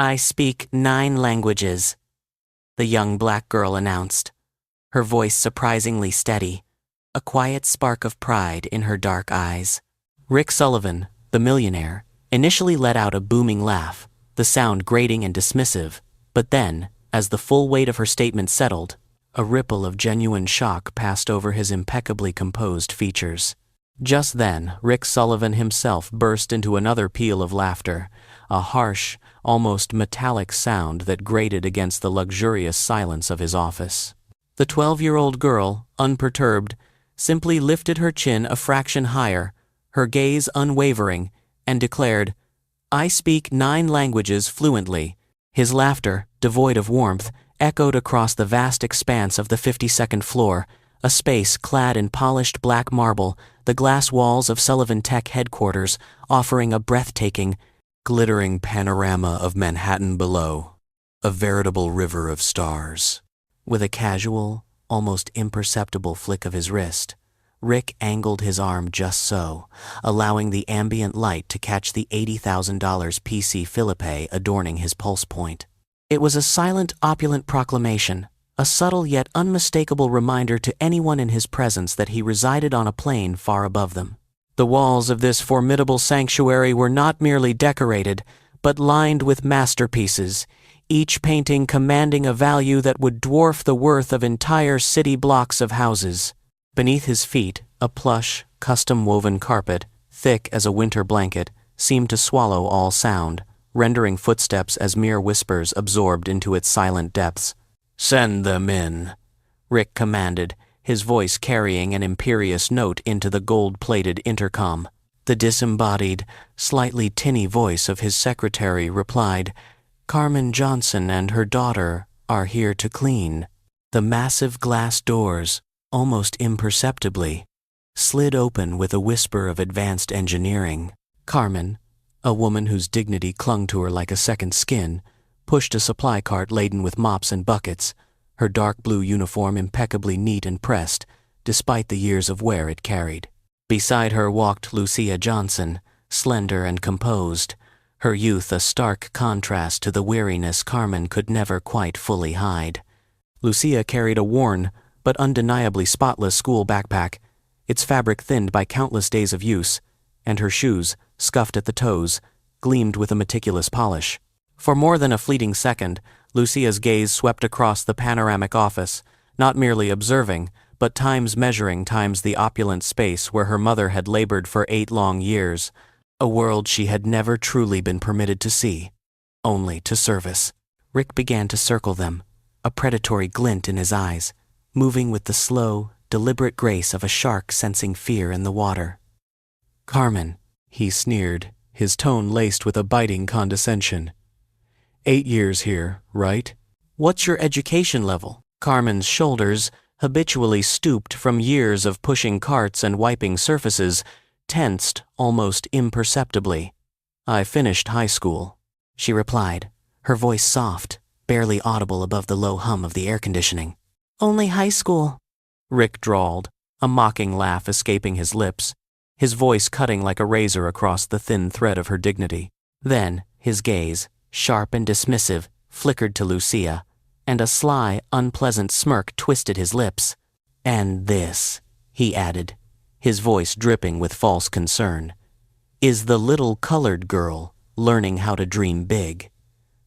I speak 9 languages, the young black girl announced, her voice surprisingly steady, a quiet spark of pride in her dark eyes. Rick Sullivan, the millionaire, initially let out a booming laugh, the sound grating and dismissive, but then, as the full weight of her statement settled, a ripple of genuine shock passed over his impeccably composed features. Just then, Rick Sullivan himself burst into another peal of laughter, a harsh, almost metallic sound that grated against the luxurious silence of his office. The 12-year-old girl, unperturbed, simply lifted her chin a fraction higher, her gaze unwavering, and declared, "I speak 9 languages fluently." His laughter, devoid of warmth, echoed across the vast expanse of the 52nd floor, a space clad in polished black marble, the glass walls of Sullivan Tech headquarters offering a breathtaking, glittering panorama of Manhattan below, a veritable river of stars. With a casual, almost imperceptible flick of his wrist, Rick angled his arm just so, allowing the ambient light to catch the $80,000 PC Philippe adorning his pulse point. It was a silent, opulent proclamation, a subtle yet unmistakable reminder to anyone in his presence that he resided on a plane far above them. The walls of this formidable sanctuary were not merely decorated, but lined with masterpieces, each painting commanding a value that would dwarf the worth of entire city blocks of houses. Beneath his feet, a plush, custom-woven carpet, thick as a winter blanket, seemed to swallow all sound, rendering footsteps as mere whispers absorbed into its silent depths. "Send them in," Rick commanded, his voice carrying an imperious note into the gold-plated intercom. The disembodied, slightly tinny voice of his secretary replied, "Carmen Johnson and her daughter are here to clean." The massive glass doors, almost imperceptibly, slid open with a whisper of advanced engineering. Carmen, a woman whose dignity clung to her like a second skin, pushed a supply cart laden with mops and buckets, her dark blue uniform impeccably neat and pressed, despite the years of wear it carried. Beside her walked Lucia Johnson, slender and composed, her youth a stark contrast to the weariness Carmen could never quite fully hide. Lucia carried a worn, but undeniably spotless school backpack, its fabric thinned by countless days of use, and her shoes, scuffed at the toes, gleamed with a meticulous polish. For more than a fleeting second, Lucia's gaze swept across the panoramic office, not merely observing, but measuring times the opulent space where her mother had labored for 8 long years, a world she had never truly been permitted to see, only to service. Rick began to circle them, a predatory glint in his eyes, moving with the slow, deliberate grace of a shark sensing fear in the water. "Carmen," he sneered, his tone laced with a biting condescension. 8 years here, right? What's your education level?" Carmen's shoulders, habitually stooped from years of pushing carts and wiping surfaces, tensed almost imperceptibly. "I finished high school," she replied, her voice soft, barely audible above the low hum of the air conditioning. "Only high school," Rick drawled, a mocking laugh escaping his lips, his voice cutting like a razor across the thin thread of her dignity. Then, his gaze, sharp and dismissive, flickered to Lucia, and a sly, unpleasant smirk twisted his lips. "And this," he added, his voice dripping with false concern, "is the little colored girl learning how to dream big.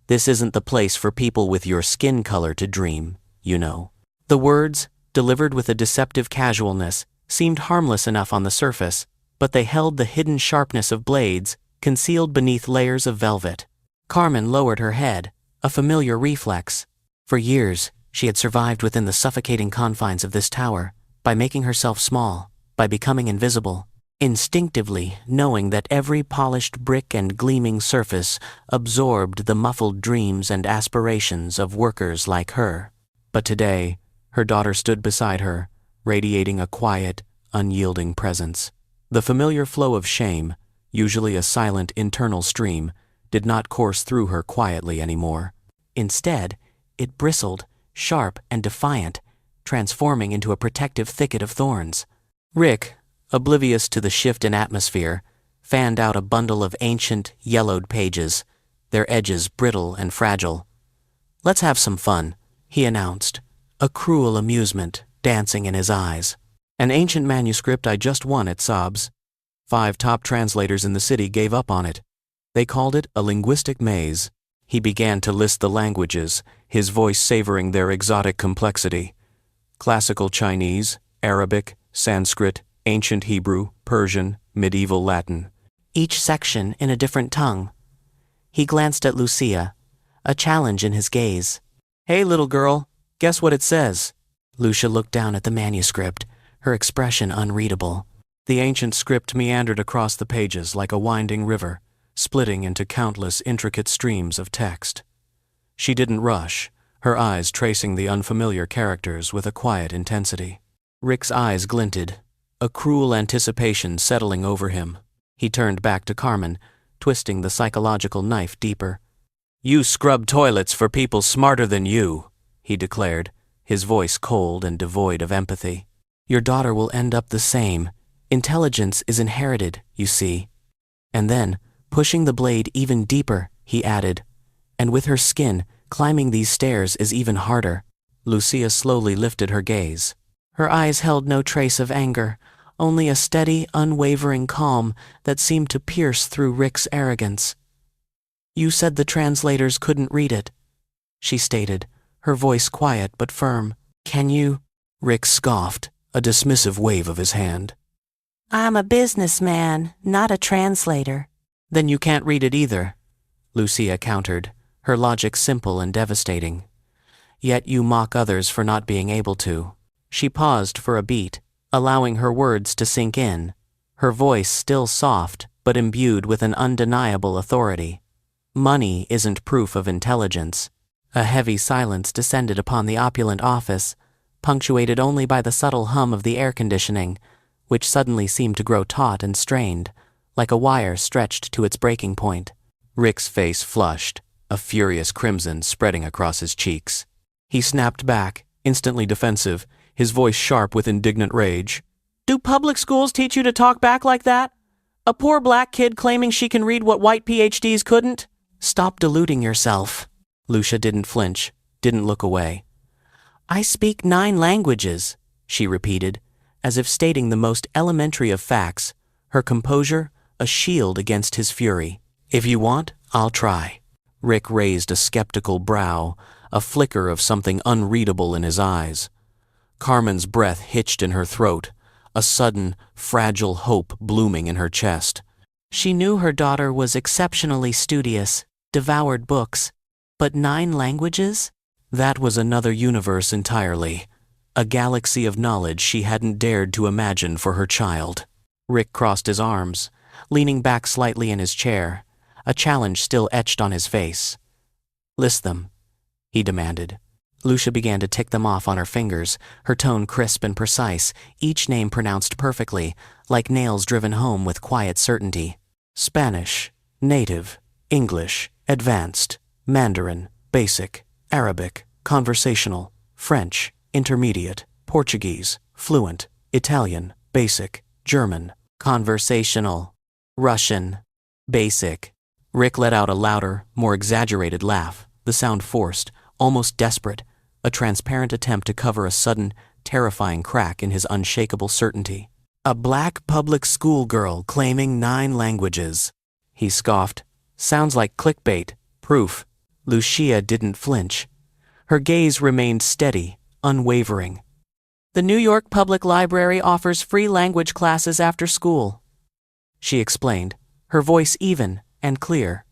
This isn't the place for people with your skin color to dream, you know." The words, delivered with a deceptive casualness, seemed harmless enough on the surface, but they held the hidden sharpness of blades, concealed beneath layers of velvet. Carmen lowered her head, a familiar reflex. For years, she had survived within the suffocating confines of this tower, by making herself small, by becoming invisible, instinctively knowing that every polished brick and gleaming surface absorbed the muffled dreams and aspirations of workers like her. But today, her daughter stood beside her, radiating a quiet, unyielding presence. The familiar flow of shame, usually a silent internal stream, did not course through her quietly anymore. Instead, it bristled, sharp and defiant, transforming into a protective thicket of thorns. Rick, oblivious to the shift in atmosphere, fanned out a bundle of ancient, yellowed pages, their edges brittle and fragile. "Let's have some fun," he announced, a cruel amusement dancing in his eyes. "An ancient manuscript I just won at Sobs. 5 top translators in the city gave up on it. They called it a linguistic maze." He began to list the languages, his voice savoring their exotic complexity. Classical Chinese, Arabic, Sanskrit, ancient Hebrew, Persian, medieval Latin. Each section in a different tongue. He glanced at Lucia, a challenge in his gaze. "Hey, little girl, guess what it says?" Lucia looked down at the manuscript, her expression unreadable. The ancient script meandered across the pages like a winding river, splitting into countless intricate streams of text. She didn't rush, her eyes tracing the unfamiliar characters with a quiet intensity. Rick's eyes glinted, a cruel anticipation settling over him. He turned back to Carmen, twisting the psychological knife deeper. "You scrub toilets for people smarter than you," he declared, his voice cold and devoid of empathy. "Your daughter will end up the same. Intelligence is inherited, you see." And then, pushing the blade even deeper, he added, "And with her skin, climbing these stairs is even harder." Lucia slowly lifted her gaze. Her eyes held no trace of anger, only a steady, unwavering calm that seemed to pierce through Rick's arrogance. "You said the translators couldn't read it," she stated, her voice quiet but firm. "Can you?" Rick scoffed, a dismissive wave of his hand. "I'm a businessman, not a translator." "Then you can't read it either," Lucia countered, her logic simple and devastating. "Yet you mock others for not being able to." She paused for a beat, allowing her words to sink in, her voice still soft but imbued with an undeniable authority. "Money isn't proof of intelligence." A heavy silence descended upon the opulent office, punctuated only by the subtle hum of the air conditioning, which suddenly seemed to grow taut and strained, like a wire stretched to its breaking point. Rick's face flushed, a furious crimson spreading across his cheeks. He snapped back, instantly defensive, his voice sharp with indignant rage. "Do public schools teach you to talk back like that? A poor black kid claiming she can read what white PhDs couldn't?" "Stop deluding yourself." Lucia didn't flinch, didn't look away. "I speak 9 languages," she repeated, as if stating the most elementary of facts, her composure a shield against his fury. "If you want, I'll try." Rick raised a skeptical brow, a flicker of something unreadable in his eyes. Carmen's breath hitched in her throat, a sudden, fragile hope blooming in her chest. She knew her daughter was exceptionally studious, devoured books, but 9 languages? That was another universe entirely, a galaxy of knowledge she hadn't dared to imagine for her child. Rick crossed his arms, leaning back slightly in his chair, a challenge still etched on his face. "List them," he demanded. Lucia began to tick them off on her fingers, her tone crisp and precise, each name pronounced perfectly, like nails driven home with quiet certainty. Spanish, native, English, advanced, Mandarin, basic, Arabic, conversational, French, intermediate, Portuguese, fluent, Italian, basic, German, conversational, Russian, basic. Rick let out a louder, more exaggerated laugh, the sound forced, almost desperate, a transparent attempt to cover a sudden, terrifying crack in his unshakable certainty. "A black public school girl claiming 9 languages," he scoffed. "Sounds like clickbait, proof." Lucia didn't flinch. Her gaze remained steady, unwavering. "The New York Public Library offers free language classes after school," she explained, her voice even and clear.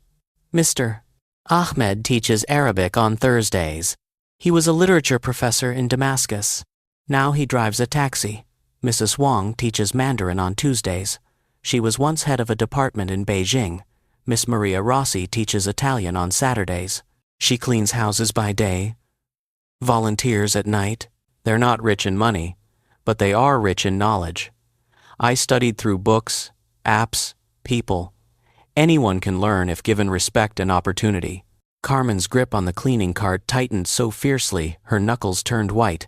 "Mr. Ahmed teaches Arabic on Thursdays. He was a literature professor in Damascus. Now he drives a taxi. Mrs. Wang teaches Mandarin on Tuesdays. She was once head of a department in Beijing. Miss Maria Rossi teaches Italian on Saturdays. She cleans houses by day, volunteers at night. They're not rich in money, but they are rich in knowledge. I studied through books, apps, people. Anyone can learn if given respect and opportunity." Carmen's grip on the cleaning cart tightened so fiercely her knuckles turned white.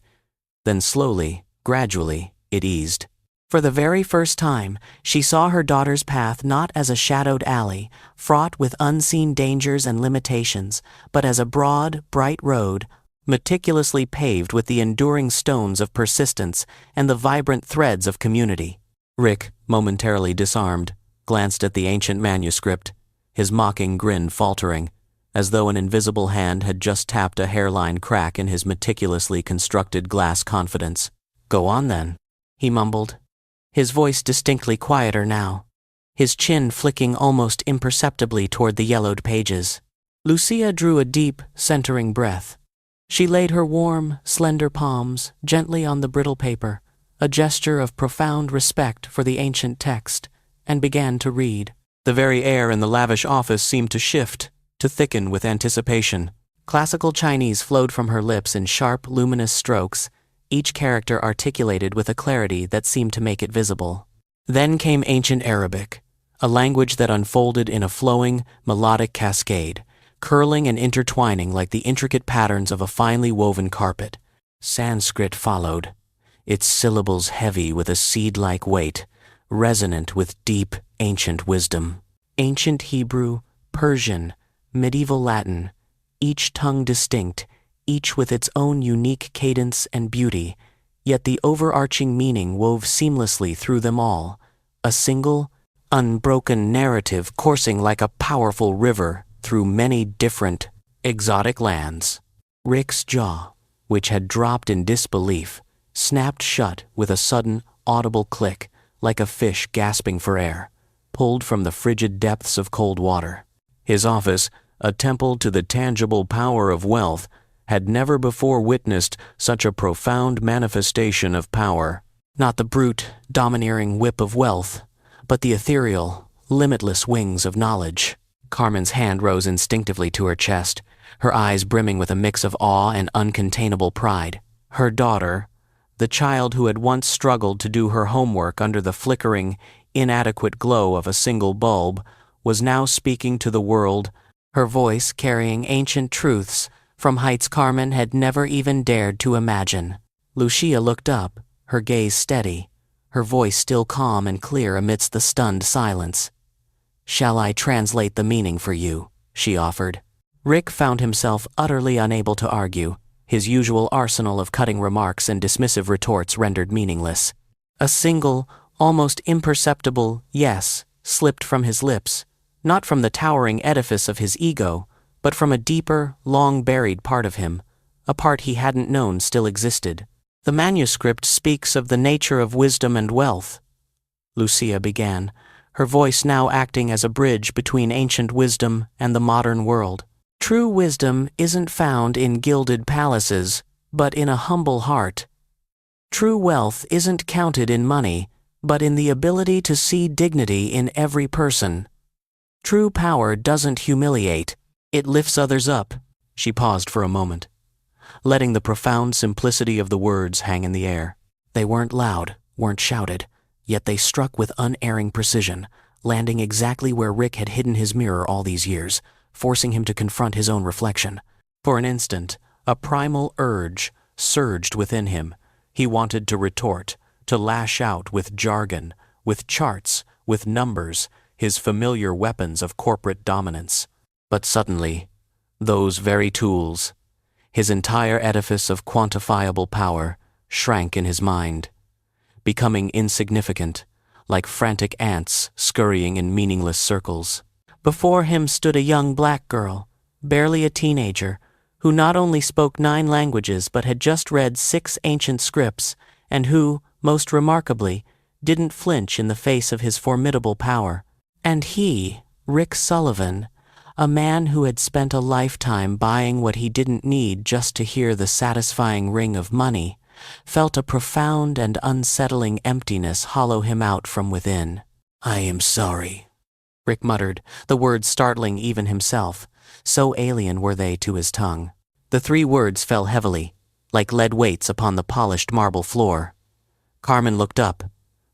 Then slowly, gradually, it eased. For the very first time, she saw her daughter's path not as a shadowed alley, fraught with unseen dangers and limitations, but as a broad, bright road, meticulously paved with the enduring stones of persistence and the vibrant threads of community. Rick, momentarily disarmed, glanced at the ancient manuscript, his mocking grin faltering, as though an invisible hand had just tapped a hairline crack in his meticulously constructed glass confidence. "Go on then," he mumbled, his voice distinctly quieter now, his chin flicking almost imperceptibly toward the yellowed pages. Lucia drew a deep, centering breath. She laid her warm, slender palms gently on the brittle paper, a gesture of profound respect for the ancient text, and began to read. The very air in the lavish office seemed to shift, to thicken with anticipation. Classical Chinese flowed from her lips in sharp, luminous strokes, each character articulated with a clarity that seemed to make it visible. Then came ancient Arabic, a language that unfolded in a flowing, melodic cascade, curling and intertwining like the intricate patterns of a finely woven carpet. Sanskrit followed, its syllables heavy with a seed-like weight, resonant with deep, ancient wisdom. Ancient Hebrew, Persian, medieval Latin, each tongue distinct, each with its own unique cadence and beauty, yet the overarching meaning wove seamlessly through them all, a single, unbroken narrative coursing like a powerful river through many different, exotic lands. Rick's jaw, which had dropped in disbelief, snapped shut with a sudden, audible click, like a fish gasping for air, pulled from the frigid depths of cold water. His office, a temple to the tangible power of wealth, had never before witnessed such a profound manifestation of power. Not the brute, domineering whip of wealth, but the ethereal, limitless wings of knowledge. Carmen's hand rose instinctively to her chest, her eyes brimming with a mix of awe and uncontainable pride. Her daughter, the child who had once struggled to do her homework under the flickering, inadequate glow of a single bulb, was now speaking to the world, her voice carrying ancient truths from heights Carmen had never even dared to imagine. Lucia looked up, her gaze steady, her voice still calm and clear amidst the stunned silence. "Shall I translate the meaning for you?" she offered. Rick found himself utterly unable to argue, his usual arsenal of cutting remarks and dismissive retorts rendered meaningless. A single, almost imperceptible yes slipped from his lips, not from the towering edifice of his ego, but from a deeper, long-buried part of him, a part he hadn't known still existed. "The manuscript speaks of the nature of wisdom and wealth," Lucia began, her voice now acting as a bridge between ancient wisdom and the modern world. "True wisdom isn't found in gilded palaces, but in a humble heart. True wealth isn't counted in money, but in the ability to see dignity in every person. True power doesn't humiliate, it lifts others up." She paused for a moment, letting the profound simplicity of the words hang in the air. They weren't loud, weren't shouted, yet they struck with unerring precision, landing exactly where Rick had hidden his mirror all these years, forcing him to confront his own reflection. For an instant, a primal urge surged within him. He wanted to retort, to lash out with jargon, with charts, with numbers, his familiar weapons of corporate dominance. But suddenly, those very tools, his entire edifice of quantifiable power, shrank in his mind, becoming insignificant, like frantic ants scurrying in meaningless circles. Before him stood a young black girl, barely a teenager, who not only spoke 9 languages but had just read 6 ancient scripts, and who, most remarkably, didn't flinch in the face of his formidable power. And he, Rick Sullivan, a man who had spent a lifetime buying what he didn't need just to hear the satisfying ring of money, felt a profound and unsettling emptiness hollow him out from within. "I am sorry," Rick muttered, the words startling even himself, so alien were they to his tongue. The 3 words fell heavily, like lead weights upon the polished marble floor. Carmen looked up,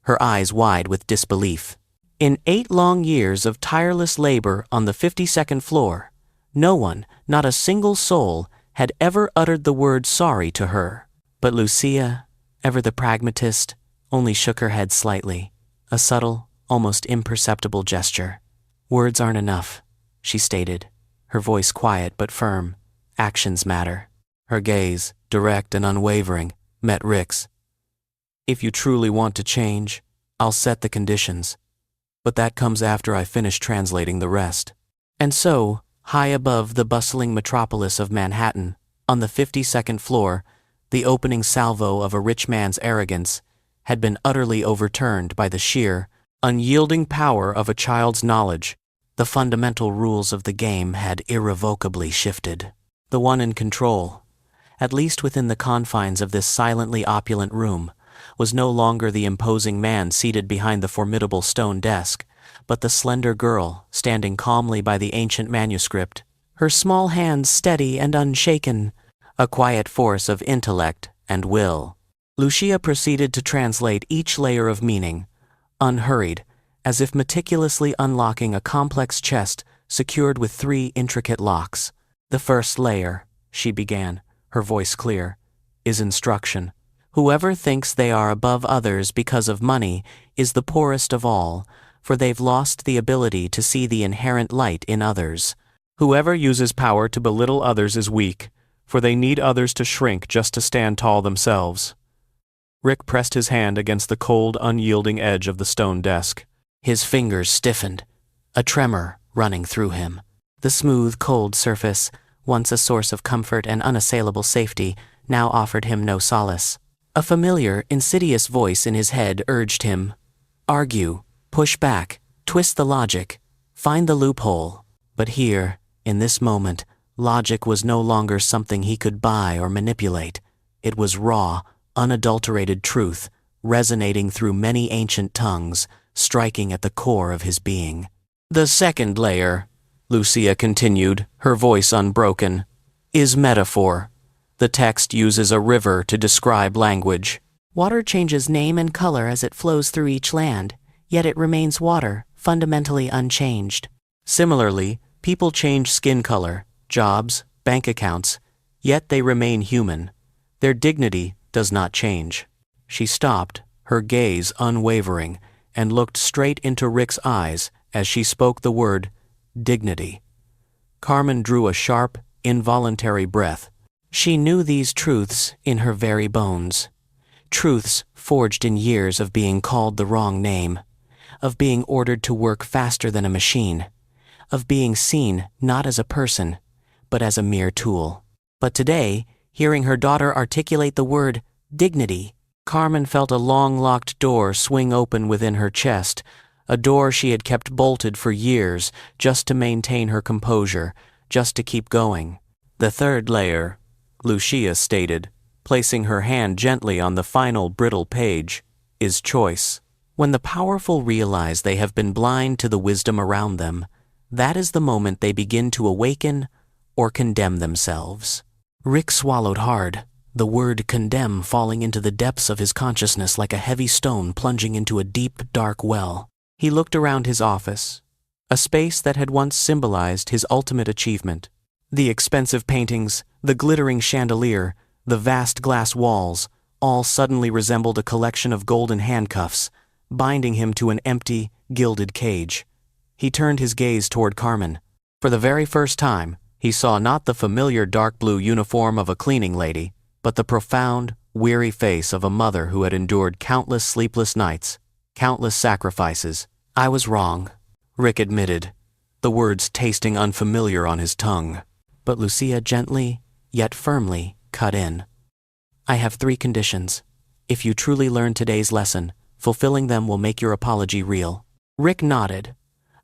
her eyes wide with disbelief. In 8 long years of tireless labor on the 52nd floor, no one, not a single soul, had ever uttered the word sorry to her. But Lucia, ever the pragmatist, only shook her head slightly, a subtle, almost imperceptible gesture. "Words aren't enough," she stated, her voice quiet but firm. "Actions matter." Her gaze, direct and unwavering, met Rick's. "If you truly want to change, I'll set the conditions. But that comes after I finish translating the rest." And so, high above the bustling metropolis of Manhattan, on the 52nd floor, the opening salvo of a rich man's arrogance had been utterly overturned by the sheer, unyielding power of a child's knowledge. The fundamental rules of the game had irrevocably shifted. The one in control, at least within the confines of this silently opulent room, was no longer the imposing man seated behind the formidable stone desk, but the slender girl standing calmly by the ancient manuscript, her small hands steady and unshaken, a quiet force of intellect and will. Lucia proceeded to translate each layer of meaning, unhurried, as if meticulously unlocking a complex chest secured with 3 intricate locks. "The first layer," she began, her voice clear, "is instruction. Whoever thinks they are above others because of money is the poorest of all, for they've lost the ability to see the inherent light in others. Whoever uses power to belittle others is weak, for they need others to shrink just to stand tall themselves." Rick pressed his hand against the cold, unyielding edge of the stone desk. His fingers stiffened, a tremor running through him. The smooth, cold surface, once a source of comfort and unassailable safety, now offered him no solace. A familiar, insidious voice in his head urged him, "Argue, push back, twist the logic, find the loophole." But here, in this moment, logic was no longer something he could buy or manipulate. It was raw, unadulterated truth, resonating through many ancient tongues, striking at the core of his being. "The second layer," Lucia continued, her voice unbroken, "is metaphor. The text uses a river to describe language. Water changes name and color as it flows through each land, yet it remains water, fundamentally unchanged. Similarly, people change skin color, jobs, bank accounts, yet they remain human. Their dignity does not change." She stopped, her gaze unwavering, and looked straight into Rick's eyes as she spoke the word dignity. Carmen drew a sharp, involuntary breath. She knew these truths in her very bones. Truths forged in years of being called the wrong name, of being ordered to work faster than a machine, of being seen not as a person, but as a mere tool. But today, hearing her daughter articulate the word dignity, Carmen felt a long-locked door swing open within her chest, a door she had kept bolted for years just to maintain her composure, just to keep going. "The third layer," Lucia stated, placing her hand gently on the final brittle page, "is choice. When the powerful realize they have been blind to the wisdom around them, that is the moment they begin to awaken or condemn themselves." Rick swallowed hard, the word condemn falling into the depths of his consciousness like a heavy stone plunging into a deep, dark well. He looked around his office, a space that had once symbolized his ultimate achievement. The expensive paintings, the glittering chandelier, the vast glass walls, all suddenly resembled a collection of golden handcuffs, binding him to an empty, gilded cage. He turned his gaze toward Carmen. For the very first time, he saw not the familiar dark blue uniform of a cleaning lady, but the profound, weary face of a mother who had endured countless sleepless nights, countless sacrifices. "I was wrong," Rick admitted, the words tasting unfamiliar on his tongue. But Lucia gently, yet firmly, cut in. "I have 3 conditions. If you truly learn today's lesson, fulfilling them will make your apology real." Rick nodded,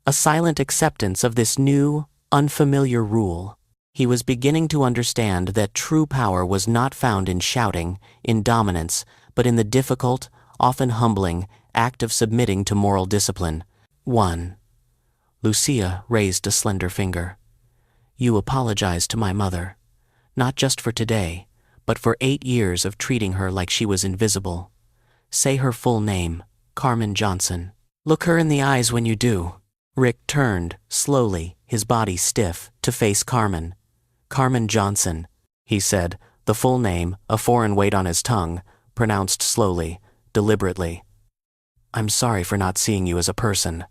a silent acceptance of this new, unfamiliar rule. He was beginning to understand that true power was not found in shouting, in dominance, but in the difficult, often humbling, act of submitting to moral discipline. 1. Lucia raised a slender finger. "You apologize to my mother, not just for today, but for 8 years of treating her like she was invisible. Say her full name, Carmen Johnson. Look her in the eyes when you do." Rick turned, slowly, his body stiff, to face Carmen. "Carmen Johnson," he said, the full name, a foreign weight on his tongue, pronounced slowly, deliberately. "I'm sorry for not seeing you as a person.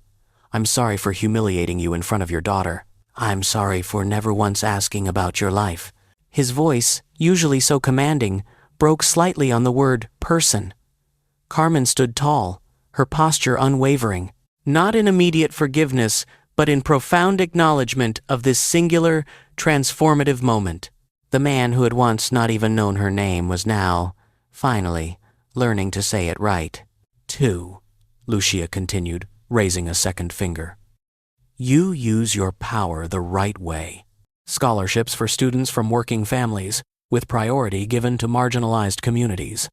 I'm sorry for humiliating you in front of your daughter. I'm sorry for never once asking about your life." His voice, usually so commanding, broke slightly on the word person. Carmen stood tall, her posture unwavering, not in immediate forgiveness, but in profound acknowledgement of this singular, transformative moment. The man who had once not even known her name was now, finally, learning to say it right. "Two," Lucia continued, raising a second finger. "You use your power the right way. Scholarships for students from working families, with priority given to marginalized communities.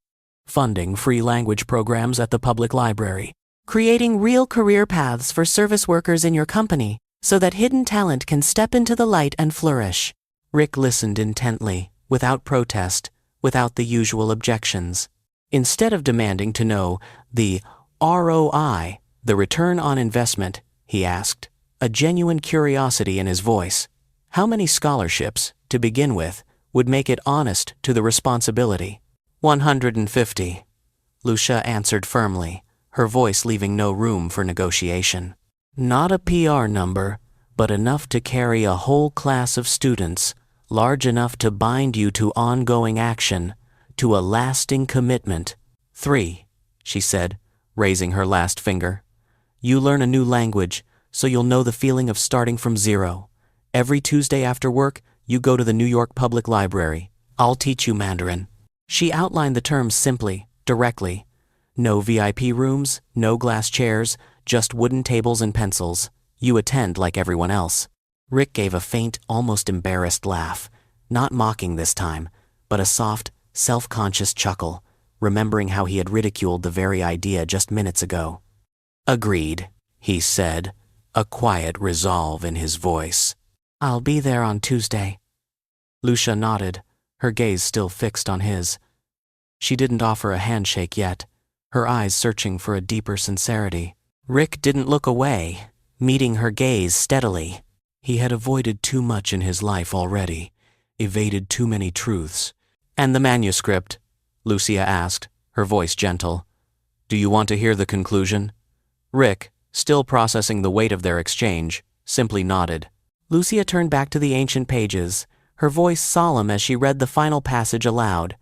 Funding free language programs at the public library. Creating real career paths for service workers in your company so that hidden talent can step into the light and flourish." Rick listened intently, without protest, without the usual objections. Instead of demanding to know the ROI, the return on investment, he asked, a genuine curiosity in his voice. How many scholarships, to begin with, would make it honest to the responsibility? 150, Lucia answered firmly, her voice leaving no room for negotiation. Not a PR number, but enough to carry a whole class of students, large enough to bind you to ongoing action, to a lasting commitment. 3, she said, raising her last finger. You learn a new language, so you'll know the feeling of starting from zero. Every Tuesday after work, you go to the New York Public Library. I'll teach you Mandarin. She outlined the terms simply, directly. No VIP rooms, no glass chairs, just wooden tables and pencils. You attend like everyone else. Rick gave a faint, almost embarrassed laugh, not mocking this time, but a soft, self-conscious chuckle, remembering how he had ridiculed the very idea just minutes ago. Agreed, he said, a quiet resolve in his voice. I'll be there on Tuesday. Lucia nodded, her gaze still fixed on his. She didn't offer a handshake yet, her eyes searching for a deeper sincerity. Rick didn't look away, meeting her gaze steadily. He had avoided too much in his life already, evaded too many truths. And the manuscript? Lucia asked, her voice gentle. Do you want to hear the conclusion? Rick, still processing the weight of their exchange, simply nodded. Lucia turned back to the ancient pages, her voice solemn as she read the final passage aloud.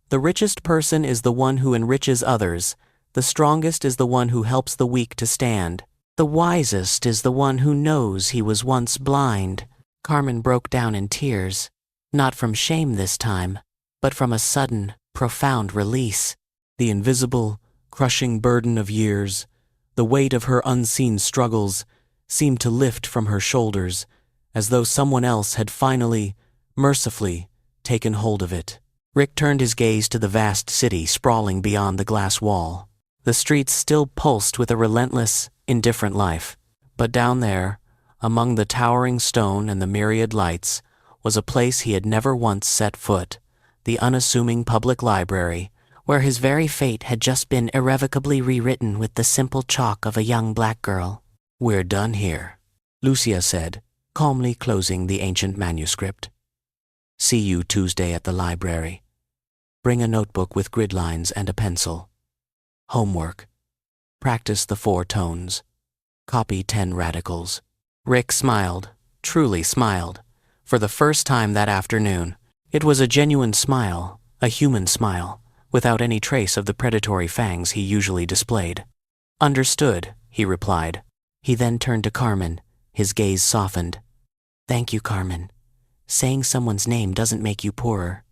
The richest person is the one who enriches others. The strongest is the one who helps the weak to stand. The wisest is the one who knows he was once blind. Carmen broke down in tears, not from shame this time, but from a sudden, profound release. The invisible, crushing burden of years, the weight of her unseen struggles, seemed to lift from her shoulders, as though someone else had finally, mercifully, taken hold of it. Rick turned his gaze to the vast city sprawling beyond the glass wall. The streets still pulsed with a relentless, indifferent life. But down there, among the towering stone and the myriad lights, was a place he had never once set foot, the unassuming public library, where his very fate had just been irrevocably rewritten with the simple chalk of a young black girl. We're done here, Lucia said, calmly closing the ancient manuscript. See you Tuesday at the library. Bring a notebook with grid lines and a pencil. Homework. Practice the 4 tones. Copy 10 radicals. Rick smiled, truly smiled, for the first time that afternoon. It was a genuine smile, a human smile, without any trace of the predatory fangs he usually displayed. Understood, he replied. He then turned to Carmen, his gaze softened. Thank you, Carmen. Saying someone's name doesn't make you poorer.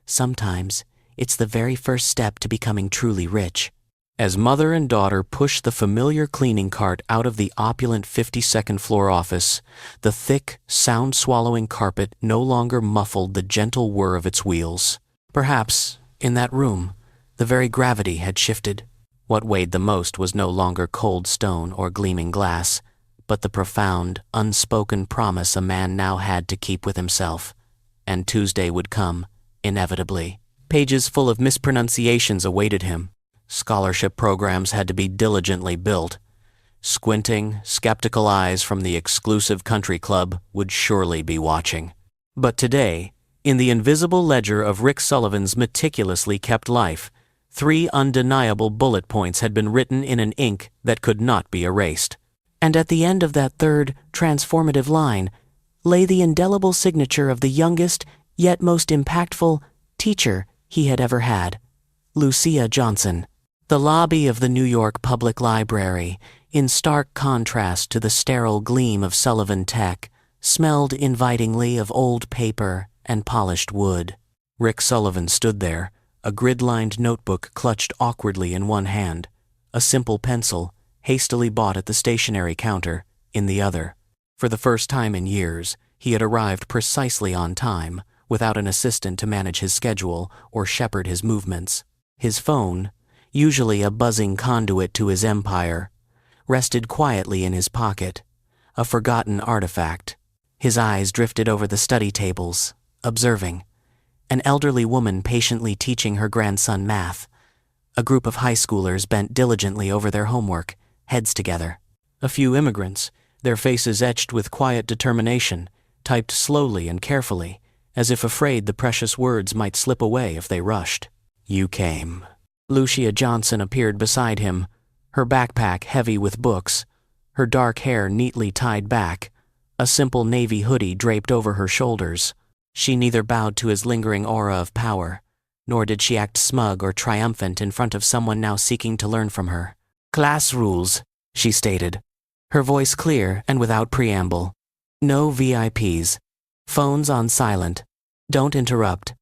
Sometimes, it's the very first step to becoming truly rich. As mother and daughter pushed the familiar cleaning cart out of the opulent 52nd floor office, the thick, sound-swallowing carpet no longer muffled the gentle whir of its wheels. Perhaps, in that room, the very gravity had shifted. What weighed the most was no longer cold stone or gleaming glass, but the profound, unspoken promise a man now had to keep with himself. And Tuesday would come, inevitably. Pages full of mispronunciations awaited him. Scholarship programs had to be diligently built. Squinting, skeptical eyes from the exclusive country club would surely be watching. But today, in the invisible ledger of Rick Sullivan's meticulously kept life, 3 undeniable bullet points had been written in an ink that could not be erased. And at the end of that third, transformative line, lay the indelible signature of the youngest, yet most impactful, teacher he had ever had, Lucia Johnson. The lobby of the New York Public Library, in stark contrast to the sterile gleam of Sullivan Tech, smelled invitingly of old paper and polished wood. Rick Sullivan stood there, a grid-lined notebook clutched awkwardly in one hand, a simple pencil, hastily bought at the stationery counter, in the other. For the first time in years, he had arrived precisely on time, without an assistant to manage his schedule or shepherd his movements. His phone, usually a buzzing conduit to his empire, rested quietly in his pocket, a forgotten artifact. His eyes drifted over the study tables, observing an elderly woman patiently teaching her grandson math, a group of high schoolers bent diligently over their homework, heads together. A few immigrants, their faces etched with quiet determination, typed slowly and carefully, as if afraid the precious words might slip away if they rushed. "You came." Lucia Johnson appeared beside him, her backpack heavy with books, her dark hair neatly tied back, a simple navy hoodie draped over her shoulders. She neither bowed to his lingering aura of power, nor did she act smug or triumphant in front of someone now seeking to learn from her. "Class rules," she stated, her voice clear and without preamble. "No VIPs. Phones on silent. Don't interrupt.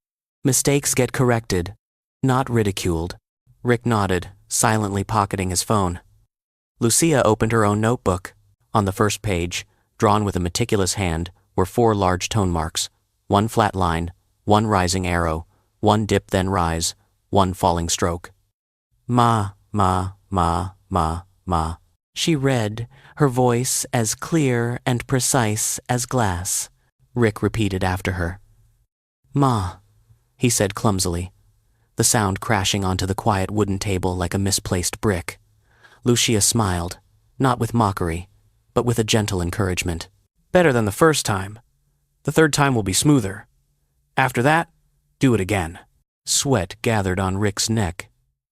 Mistakes get corrected, not ridiculed." Rick nodded, silently pocketing his phone. Lucia opened her own notebook. On the first page, drawn with a meticulous hand, were 4 large tone marks, 1 flat line, 1 rising arrow, 1 dip then rise, 1 falling stroke. "Ma, ma, ma, ma, ma," she read, her voice as clear and precise as glass. Rick repeated after her. "Ma," he said clumsily, the sound crashing onto the quiet wooden table like a misplaced brick. Lucia smiled, not with mockery, but with a gentle encouragement. "Better than the first time. The third time will be smoother. After that, do it again." Sweat gathered on Rick's neck.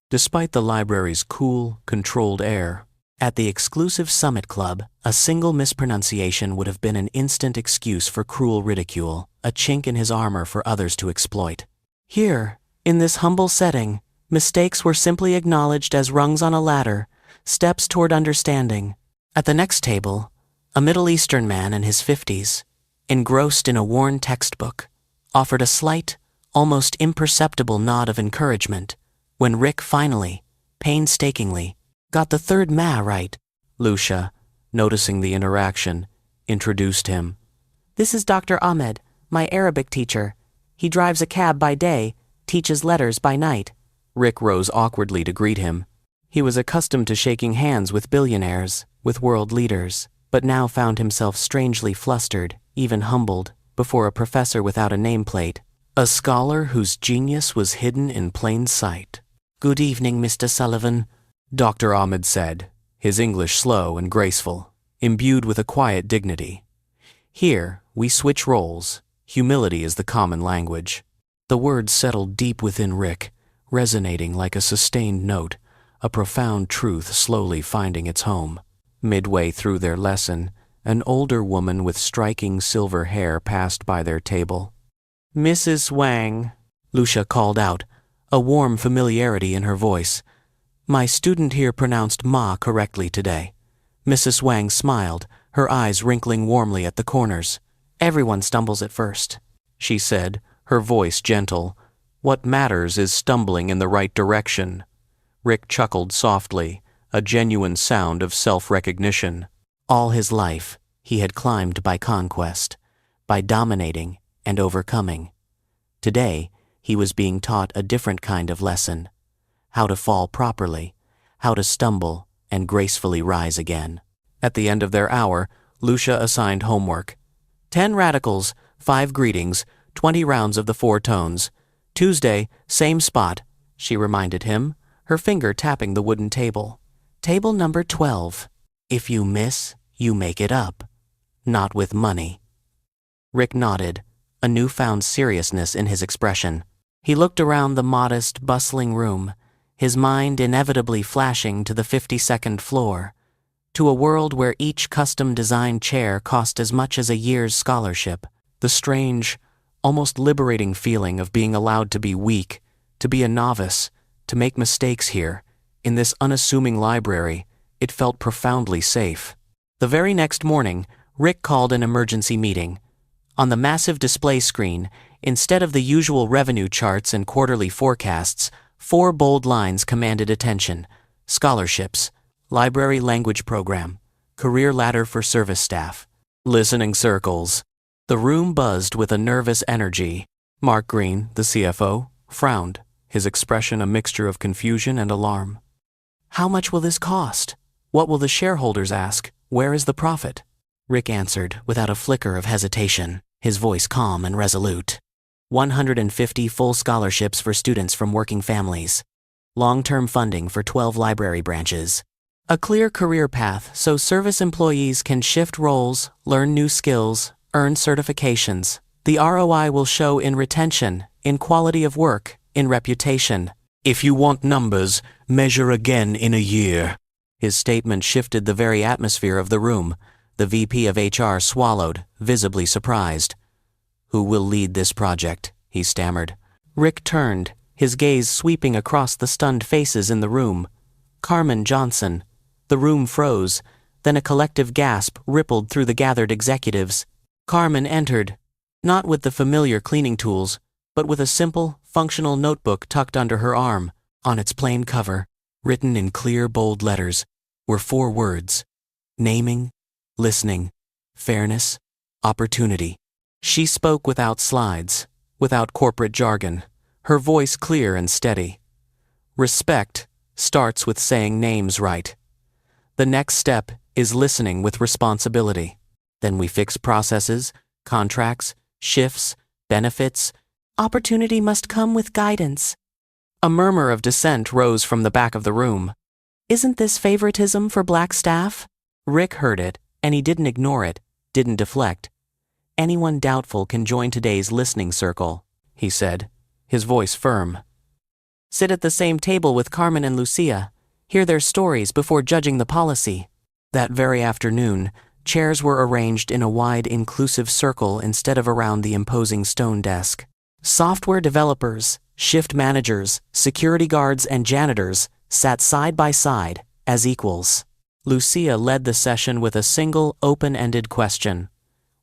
Despite the library's cool, controlled air, at the exclusive Summit Club, a single mispronunciation would have been an instant excuse for cruel ridicule, a chink in his armor for others to exploit. Here, in this humble setting, mistakes were simply acknowledged as rungs on a ladder, steps toward understanding. At the next table, a Middle Eastern man in his 50s, engrossed in a worn textbook, offered a slight, almost imperceptible nod of encouragement when Rick finally, painstakingly, got the third ma right. Lucia, noticing the interaction, introduced him. "This is Dr. Ahmed, my Arabic teacher. He drives a cab by day, teaches letters by night." Rick rose awkwardly to greet him. He was accustomed to shaking hands with billionaires, with world leaders, but now found himself strangely flustered, even humbled, before a professor without a nameplate, a scholar whose genius was hidden in plain sight. "Good evening, Mr. Sullivan," Dr. Ahmed said, his English slow and graceful, imbued with a quiet dignity. "Here, we switch roles. Humility is the common language." The words settled deep within Rick, resonating like a sustained note, a profound truth slowly finding its home. Midway through their lesson, an older woman with striking silver hair passed by their table. "Mrs. Wang," Lucia called out, a warm familiarity in her voice. "My student here pronounced ma correctly today." Mrs. Wang smiled, her eyes wrinkling warmly at the corners. "Everyone stumbles at first," she said, her voice gentle. "What matters is stumbling in the right direction." Rick chuckled softly, a genuine sound of self-recognition. All his life, he had climbed by conquest, by dominating and overcoming. Today, he was being taught a different kind of lesson: how to fall properly, how to stumble and gracefully rise again. At the end of their hour, Lucia assigned homework. 10 radicals, 5 greetings, 20 rounds of the 4 tones. Tuesday, same spot, she reminded him, her finger tapping the wooden table. Table number 12. If you miss, you make it up. Not with money. Rick nodded, a newfound seriousness in his expression. He looked around the modest, bustling room, his mind inevitably flashing to the 52nd floor, to a world where each custom-designed chair cost as much as a year's scholarship. The strange, almost liberating feeling of being allowed to be weak, to be a novice, to make mistakes here, in this unassuming library, it felt profoundly safe. The very next morning, Rick called an emergency meeting. On the massive display screen, instead of the usual revenue charts and quarterly forecasts, 4 bold lines commanded attention: scholarships, library language program, career ladder for service staff, listening circles. The room buzzed with a nervous energy. Mark Green, the CFO, frowned, his expression a mixture of confusion and alarm. "How much will this cost? What will the shareholders ask? Where is the profit?" Rick answered without a flicker of hesitation, his voice calm and resolute. 150 full scholarships for students from working families. Long-term funding for 12 library branches. A clear career path so service employees can shift roles, learn new skills, earn certifications. The ROI will show in retention, in quality of work, in reputation. "If you want numbers, measure again in a year." His statement shifted the very atmosphere of the room. The VP of HR swallowed, visibly surprised. "Who will lead this project?" he stammered. Rick turned, his gaze sweeping across the stunned faces in the room. Carmen Johnson. The room froze, then a collective gasp rippled through the gathered executives. Carmen entered, not with the familiar cleaning tools, but with a simple, functional notebook tucked under her arm. On its plain cover, written in clear, bold letters, were 4 words: naming, listening, fairness, opportunity. She spoke without slides, without corporate jargon, her voice clear and steady. Respect starts with saying names right. The next step is listening with responsibility. Then we fix processes, contracts, shifts, benefits. Opportunity must come with guidance. A murmur of dissent rose from the back of the room. "Isn't this favoritism for black staff?" Rick heard it, and he didn't ignore it, didn't deflect. "Anyone doubtful can join today's listening circle," he said, his voice firm. "Sit at the same table with Carmen and Lucia. Hear their stories before judging the policy." That very afternoon, chairs were arranged in a wide, inclusive circle instead of around the imposing stone desk. Software developers, shift managers, security guards, and janitors sat side by side, as equals. Lucia led the session with a single, open-ended question.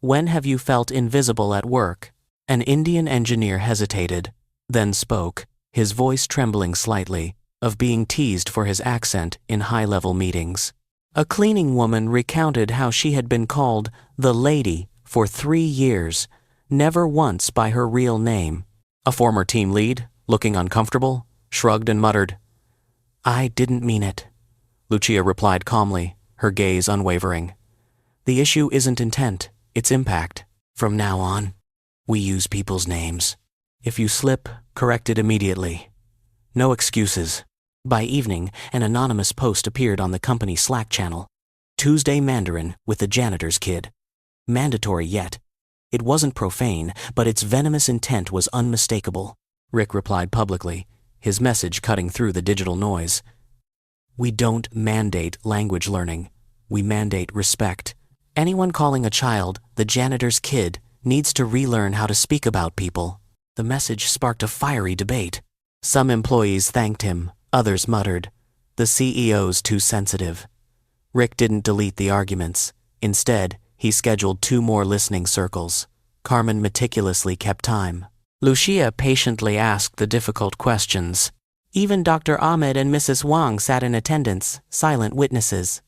"When have you felt invisible at work?" An Indian engineer hesitated, then spoke, his voice trembling slightly, of being teased for his accent in high-level meetings. A cleaning woman recounted how she had been called the lady for 3 years, never once by her real name. A former team lead, looking uncomfortable, shrugged and muttered, "I didn't mean it." Lucia replied calmly, her gaze unwavering. "The issue isn't intent, it's impact. From now on, we use people's names. If you slip, correct it immediately. No excuses." By evening, an anonymous post appeared on the company Slack channel. "Tuesday Mandarin with the janitor's kid." Mandatory yet. It wasn't profane, but its venomous intent was unmistakable. Rick replied publicly, his message cutting through the digital noise. "We don't mandate language learning. We mandate respect. Anyone calling a child the janitor's kid needs to relearn how to speak about people." The message sparked a fiery debate. Some employees thanked him, others muttered, "The CEO's too sensitive." Rick didn't delete the arguments. Instead, he scheduled 2 more listening circles. Carmen meticulously kept time. Lucia patiently asked the difficult questions. Even Dr. Ahmed and Mrs. Wang sat in attendance, silent witnesses.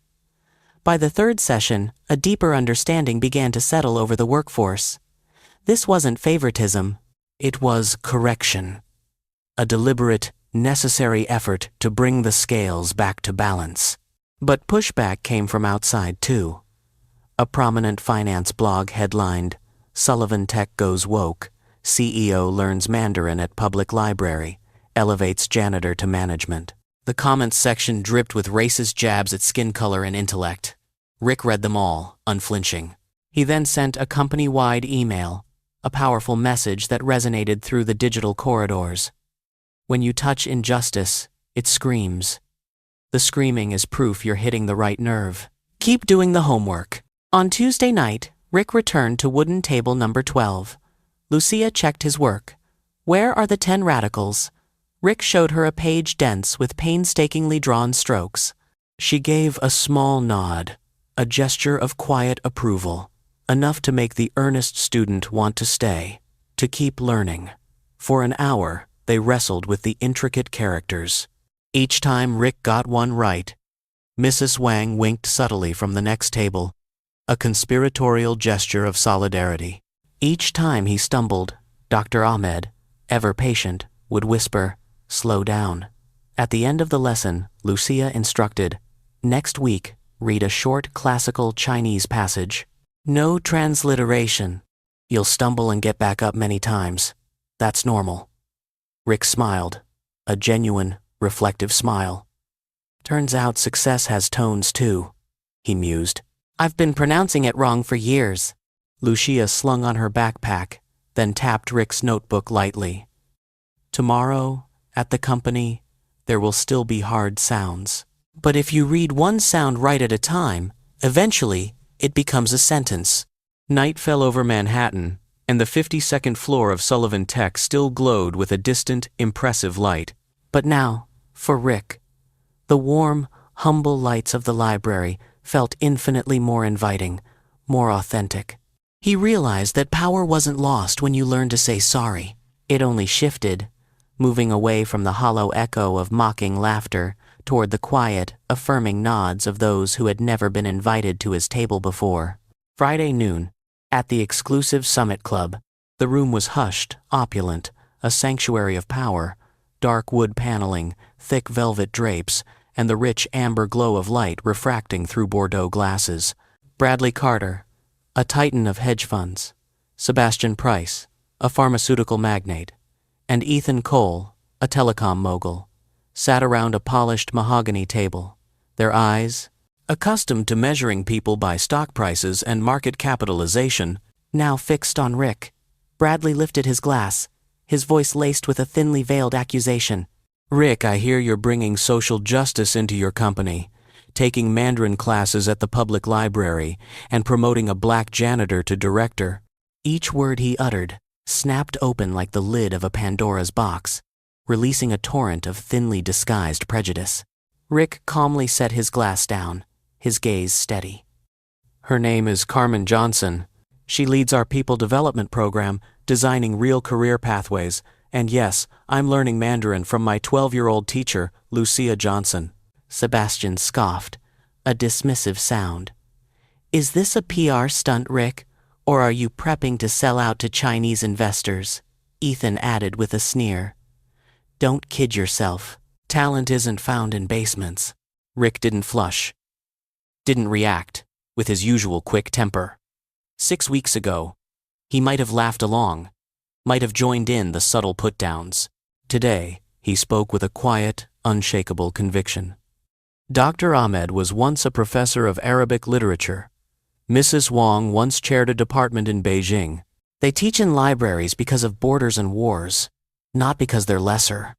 By the 3rd session, a deeper understanding began to settle over the workforce. This wasn't favoritism. It was correction. A deliberate, necessary effort to bring the scales back to balance. But pushback came from outside too. A prominent finance blog headlined, "Sullivan Tech Goes Woke, CEO Learns Mandarin at Public Library, Elevates Janitor to Management." The comments section dripped with racist jabs at skin color and intellect. Rick read them all, unflinching. He then sent a company-wide email, a powerful message that resonated through the digital corridors. "When you touch injustice, It screams. The screaming is proof you're hitting the right nerve. Keep doing the homework. On Tuesday night, Rick returned to wooden table number 12. Lucia checked his work. Where are the 10 radicals? Rick showed her a page dense with painstakingly drawn strokes. She gave a small nod, a gesture of quiet approval, enough to make the earnest student want to stay, to keep learning. For an hour, they wrestled with the intricate characters. Each time Rick got one right, Mrs. Wang winked subtly from the next table, a conspiratorial gesture of solidarity. Each time he stumbled, Dr. Ahmed, ever patient, would whisper, "Slow down." At the end of the lesson, Lucia instructed, "Next week, read a short classical Chinese passage. No transliteration. You'll stumble and get back up many times. That's normal." Rick smiled, a genuine, reflective smile. "Turns out success has tones too," he mused. "I've been pronouncing it wrong for years." Lucia slung on her backpack, then tapped Rick's notebook lightly. "Tomorrow, at the company, there will still be hard sounds. But if you read one sound right at a time, eventually, it becomes a sentence." Night fell over Manhattan, and the 52nd floor of Sullivan Tech still glowed with a distant, impressive light. But now, for Rick, the warm, humble lights of the library felt infinitely more inviting, more authentic. He realized that power wasn't lost when you learned to say sorry. It only shifted, moving away from the hollow echo of mocking laughter toward the quiet, affirming nods of those who had never been invited to his table before. Friday noon, at the exclusive Summit Club, the room was hushed, opulent, a sanctuary of power, dark wood paneling, thick velvet drapes, and the rich amber glow of light refracting through Bordeaux glasses. Bradley Carter, a titan of hedge funds, Sebastian Price, a pharmaceutical magnate, and Ethan Cole, a telecom mogul, sat around a polished mahogany table, their eyes, accustomed to measuring people by stock prices and market capitalization, now fixed on Rick. Bradley lifted his glass, his voice laced with a thinly veiled accusation. "Rick, I hear you're bringing social justice into your company, taking Mandarin classes at the public library, and promoting a black janitor to director." Each word he uttered snapped open like the lid of a Pandora's box, releasing a torrent of thinly disguised prejudice. Rick calmly set his glass down, his gaze steady. "Her name is Carmen Johnson. She leads our people development program, designing real career pathways, and yes, I'm learning Mandarin from my 12-year-old teacher, Lucia Johnson." Sebastian scoffed, a dismissive sound. "Is this a PR stunt, Rick, or are you prepping to sell out to Chinese investors?" Ethan added with a sneer. "Don't kid yourself. Talent isn't found in basements." Rick didn't flush, didn't react, with his usual quick temper. 6 weeks ago, he might have laughed along, might have joined in the subtle put-downs. Today, he spoke with a quiet, unshakable conviction. Dr. Ahmed was once a professor of Arabic literature. Mrs. Wang once chaired a department in Beijing. They teach in libraries because of borders and wars, not because they're lesser.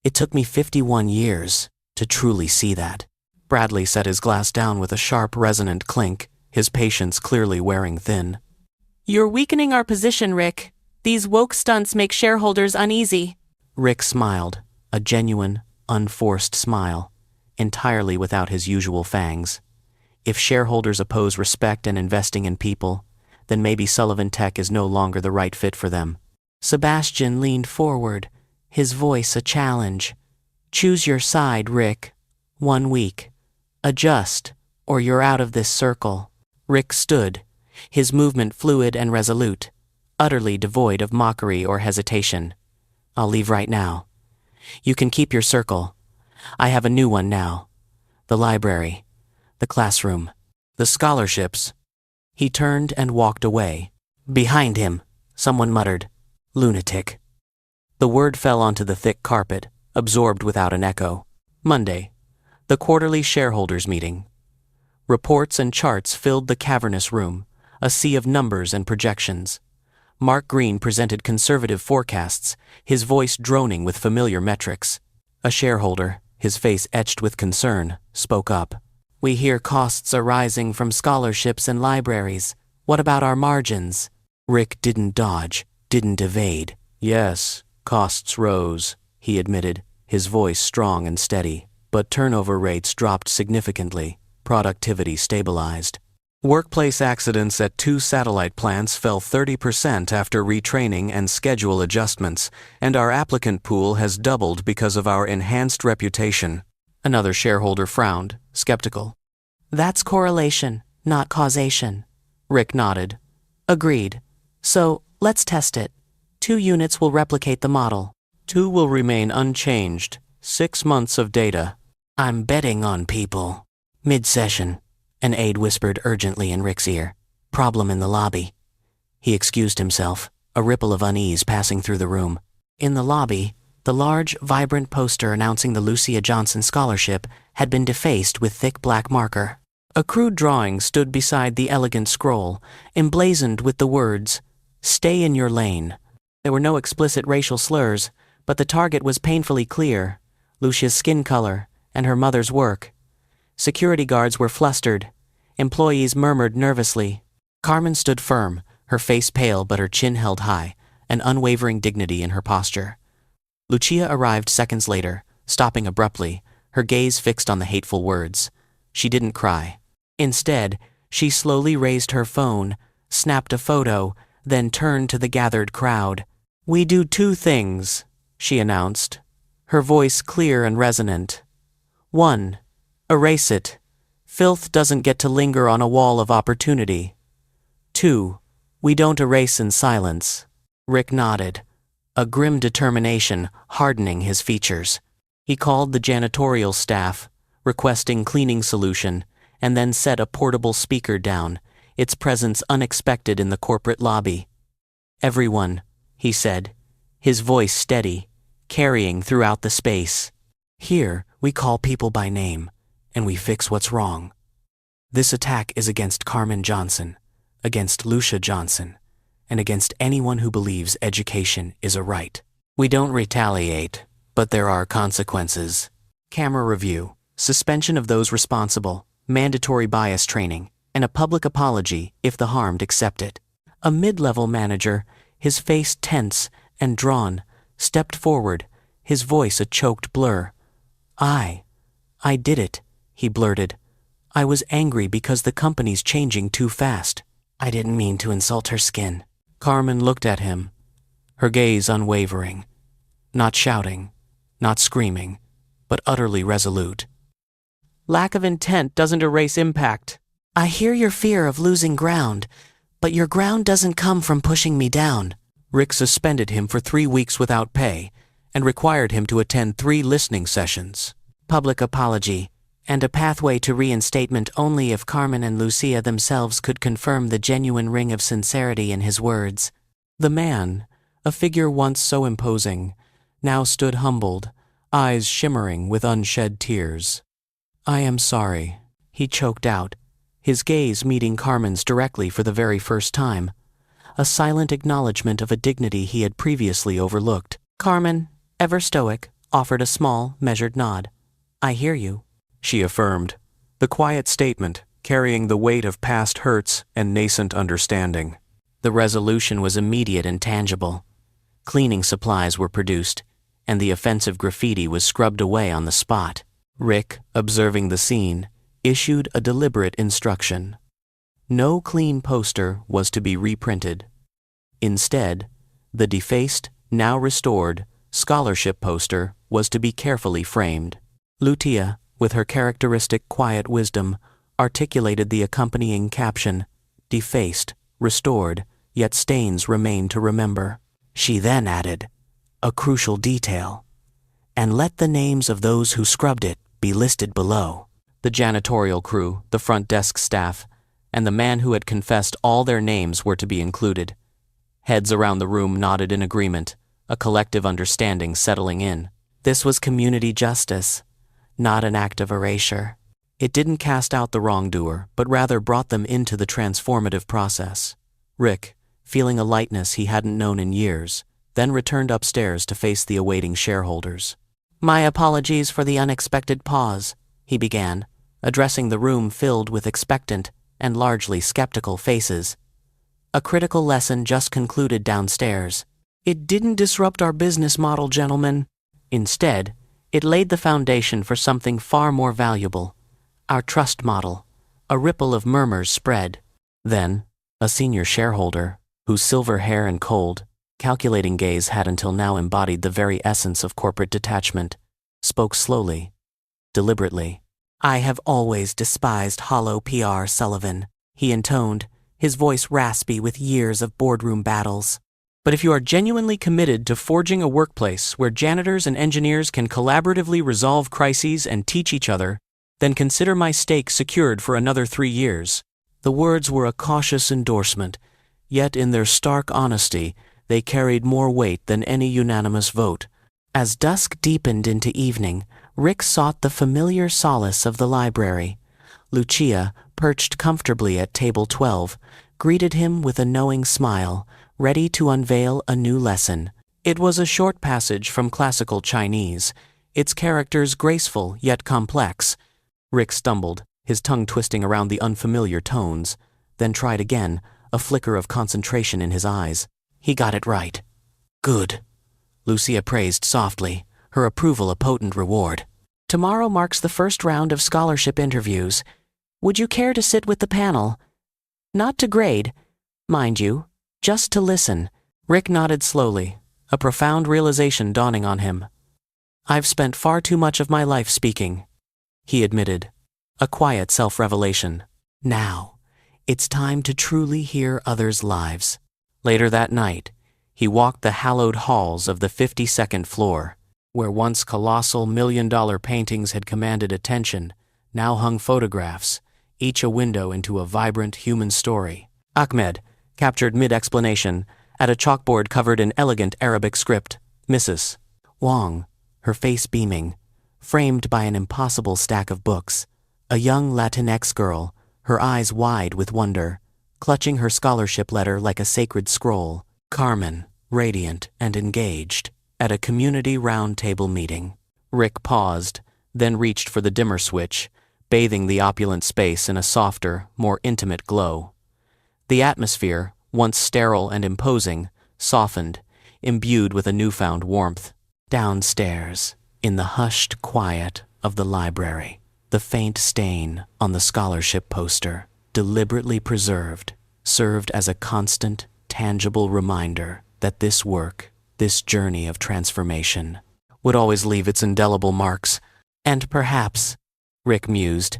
It took me 51 years to truly see that. Bradley set his glass down with a sharp, resonant clink, his patience clearly wearing thin. "You're weakening our position, Rick. These woke stunts make shareholders uneasy." Rick smiled, a genuine, unforced smile, entirely without his usual fangs. If shareholders oppose respect and investing in people, then maybe Sullivan Tech is no longer the right fit for them. Sebastian leaned forward, his voice a challenge. "Choose your side, Rick. 1 week. Adjust, or you're out of this circle." Rick stood, his movement fluid and resolute, utterly devoid of mockery or hesitation. "I'll leave right now. You can keep your circle. I have a new one now. The library, the classroom, the scholarships." He turned and walked away. Behind him, someone muttered, "Lunatic." The word fell onto the thick carpet, absorbed without an echo. Monday, the quarterly shareholders' meeting. Reports and charts filled the cavernous room, a sea of numbers and projections. Mark Green presented conservative forecasts, his voice droning with familiar metrics. A shareholder, his face etched with concern, spoke up. We hear costs are rising from scholarships and libraries. What about our margins? Rick didn't dodge, didn't evade. Yes, costs rose, he admitted, his voice strong and steady, but turnover rates dropped significantly. Productivity stabilized. Workplace accidents at 2 satellite plants fell 30% after retraining and schedule adjustments, and our applicant pool has doubled because of our enhanced reputation. Another shareholder frowned, skeptical. That's correlation, not causation. Rick nodded. Agreed. So, let's test it. 2 units will replicate the model. 2 will remain unchanged. 6 months of data. I'm betting on people. Mid-session, an aide whispered urgently in Rick's ear. Problem in the lobby. He excused himself, a ripple of unease passing through the room. In the lobby, the large, vibrant poster announcing the Lucia Johnson Scholarship had been defaced with thick black marker. A crude drawing stood beside the elegant scroll, emblazoned with the words, "Stay in your lane." There were no explicit racial slurs, but the target was painfully clear: Lucia's skin color and her mother's work. Security guards were flustered. Employees murmured nervously. Carmen stood firm, her face pale but her chin held high, an unwavering dignity in her posture. Lucia arrived seconds later, stopping abruptly, her gaze fixed on the hateful words. She didn't cry. Instead, she slowly raised her phone, snapped a photo, then turned to the gathered crowd. We do 2 things, she announced, her voice clear and resonant. 1. Erase it. Filth doesn't get to linger on a wall of opportunity. 2. We don't erase in silence. Rick nodded, a grim determination hardening his features. He called the janitorial staff, requesting cleaning solution, and then set a portable speaker down, its presence unexpected in the corporate lobby. Everyone, he said, his voice steady, carrying throughout the space. Here, we call people by name, and we fix what's wrong. This attack is against Carmen Johnson, against Lucia Johnson, and against anyone who believes education is a right. We don't retaliate, but there are consequences. Camera review, suspension of those responsible, mandatory bias training, and a public apology if the harmed accept it. A mid-level manager, his face tense and drawn, stepped forward, his voice a choked blur. I did it, he blurted. I was angry because the company's changing too fast. I didn't mean to insult her skin. Carmen looked at him, her gaze unwavering, not shouting, not screaming, but utterly resolute. Lack of intent doesn't erase impact. I hear your fear of losing ground, but your ground doesn't come from pushing me down. Rick suspended him for 3 weeks without pay and required him to attend 3 listening sessions. Public apology, and a pathway to reinstatement only if Carmen and Lucia themselves could confirm the genuine ring of sincerity in his words. The man, a figure once so imposing, now stood humbled, eyes shimmering with unshed tears. I am sorry, he choked out, his gaze meeting Carmen's directly for the very first time, a silent acknowledgement of a dignity he had previously overlooked. Carmen, ever stoic, offered a small, measured nod. I hear you, she affirmed, the quiet statement carrying the weight of past hurts and nascent understanding. The resolution was immediate and tangible. Cleaning supplies were produced, and the offensive graffiti was scrubbed away on the spot. Rick, observing the scene, issued a deliberate instruction. No clean poster was to be reprinted. Instead, the defaced, now restored, scholarship poster was to be carefully framed. Lucia, with her characteristic quiet wisdom, articulated the accompanying caption, defaced, restored, yet stains remain to remember. She then added, a crucial detail, and let the names of those who scrubbed it be listed below. The janitorial crew, the front desk staff, and the man who had confessed all their names were to be included. Heads around the room nodded in agreement, a collective understanding settling in. This was community justice, not an act of erasure. It didn't cast out the wrongdoer, but rather brought them into the transformative process. Rick, feeling a lightness he hadn't known in years, then returned upstairs to face the awaiting shareholders. My apologies for the unexpected pause, he began, addressing the room filled with expectant and largely skeptical faces. A critical lesson just concluded downstairs. It didn't disrupt our business model, gentlemen. Instead, it laid the foundation for something far more valuable. Our trust model. A ripple of murmurs spread. Then, a senior shareholder, whose silver hair and cold, calculating gaze had until now embodied the very essence of corporate detachment, spoke slowly, deliberately. I have always despised hollow PR, Sullivan, he intoned, his voice raspy with years of boardroom battles. But if you are genuinely committed to forging a workplace where janitors and engineers can collaboratively resolve crises and teach each other, then consider my stake secured for another 3 years. The words were a cautious endorsement, yet in their stark honesty, they carried more weight than any unanimous vote. As dusk deepened into evening, Rick sought the familiar solace of the library. Lucia, perched comfortably at table 12, greeted him with a knowing smile, ready to unveil a new lesson. It was a short passage from classical Chinese, its characters graceful yet complex. Rick stumbled, his tongue twisting around the unfamiliar tones, then tried again, a flicker of concentration in his eyes. He got it right. Good, Lucia praised softly, her approval a potent reward. Tomorrow marks the first round of scholarship interviews. Would you care to sit with the panel? Not to grade, mind you, just to listen. Rick nodded slowly, a profound realization dawning on him. I've spent far too much of my life speaking, he admitted, a quiet self-revelation. Now, it's time to truly hear others' lives. Later that night, he walked the hallowed halls of the 52nd floor, where once colossal million-dollar paintings had commanded attention, now hung photographs, each a window into a vibrant human story. Ahmed, captured mid-explanation, at a chalkboard covered in elegant Arabic script, Mrs. Wang, her face beaming, framed by an impossible stack of books, a young Latinx girl, her eyes wide with wonder, clutching her scholarship letter like a sacred scroll. Carmen, radiant and engaged, at a community round-table meeting. Rick paused, then reached for the dimmer switch, bathing the opulent space in a softer, more intimate glow. The atmosphere, once sterile and imposing, softened, imbued with a newfound warmth. Downstairs, in the hushed quiet of the library, the faint stain on the scholarship poster, deliberately preserved, served as a constant, tangible reminder that this work, this journey of transformation, would always leave its indelible marks. And perhaps, Rick mused,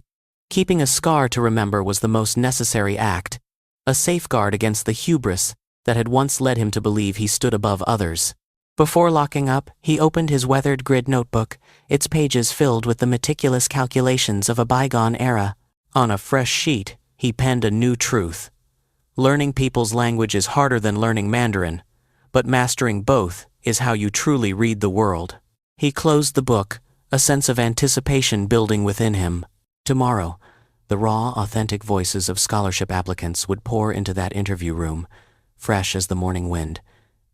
keeping a scar to remember was the most necessary act, a safeguard against the hubris that had once led him to believe he stood above others. Before locking up, he opened his weathered grid notebook, its pages filled with the meticulous calculations of a bygone era. On a fresh sheet, he penned a new truth. Learning people's language is harder than learning Mandarin, but mastering both is how you truly read the world. He closed the book, a sense of anticipation building within him. Tomorrow, the raw, authentic voices of scholarship applicants would pour into that interview room, fresh as the morning wind,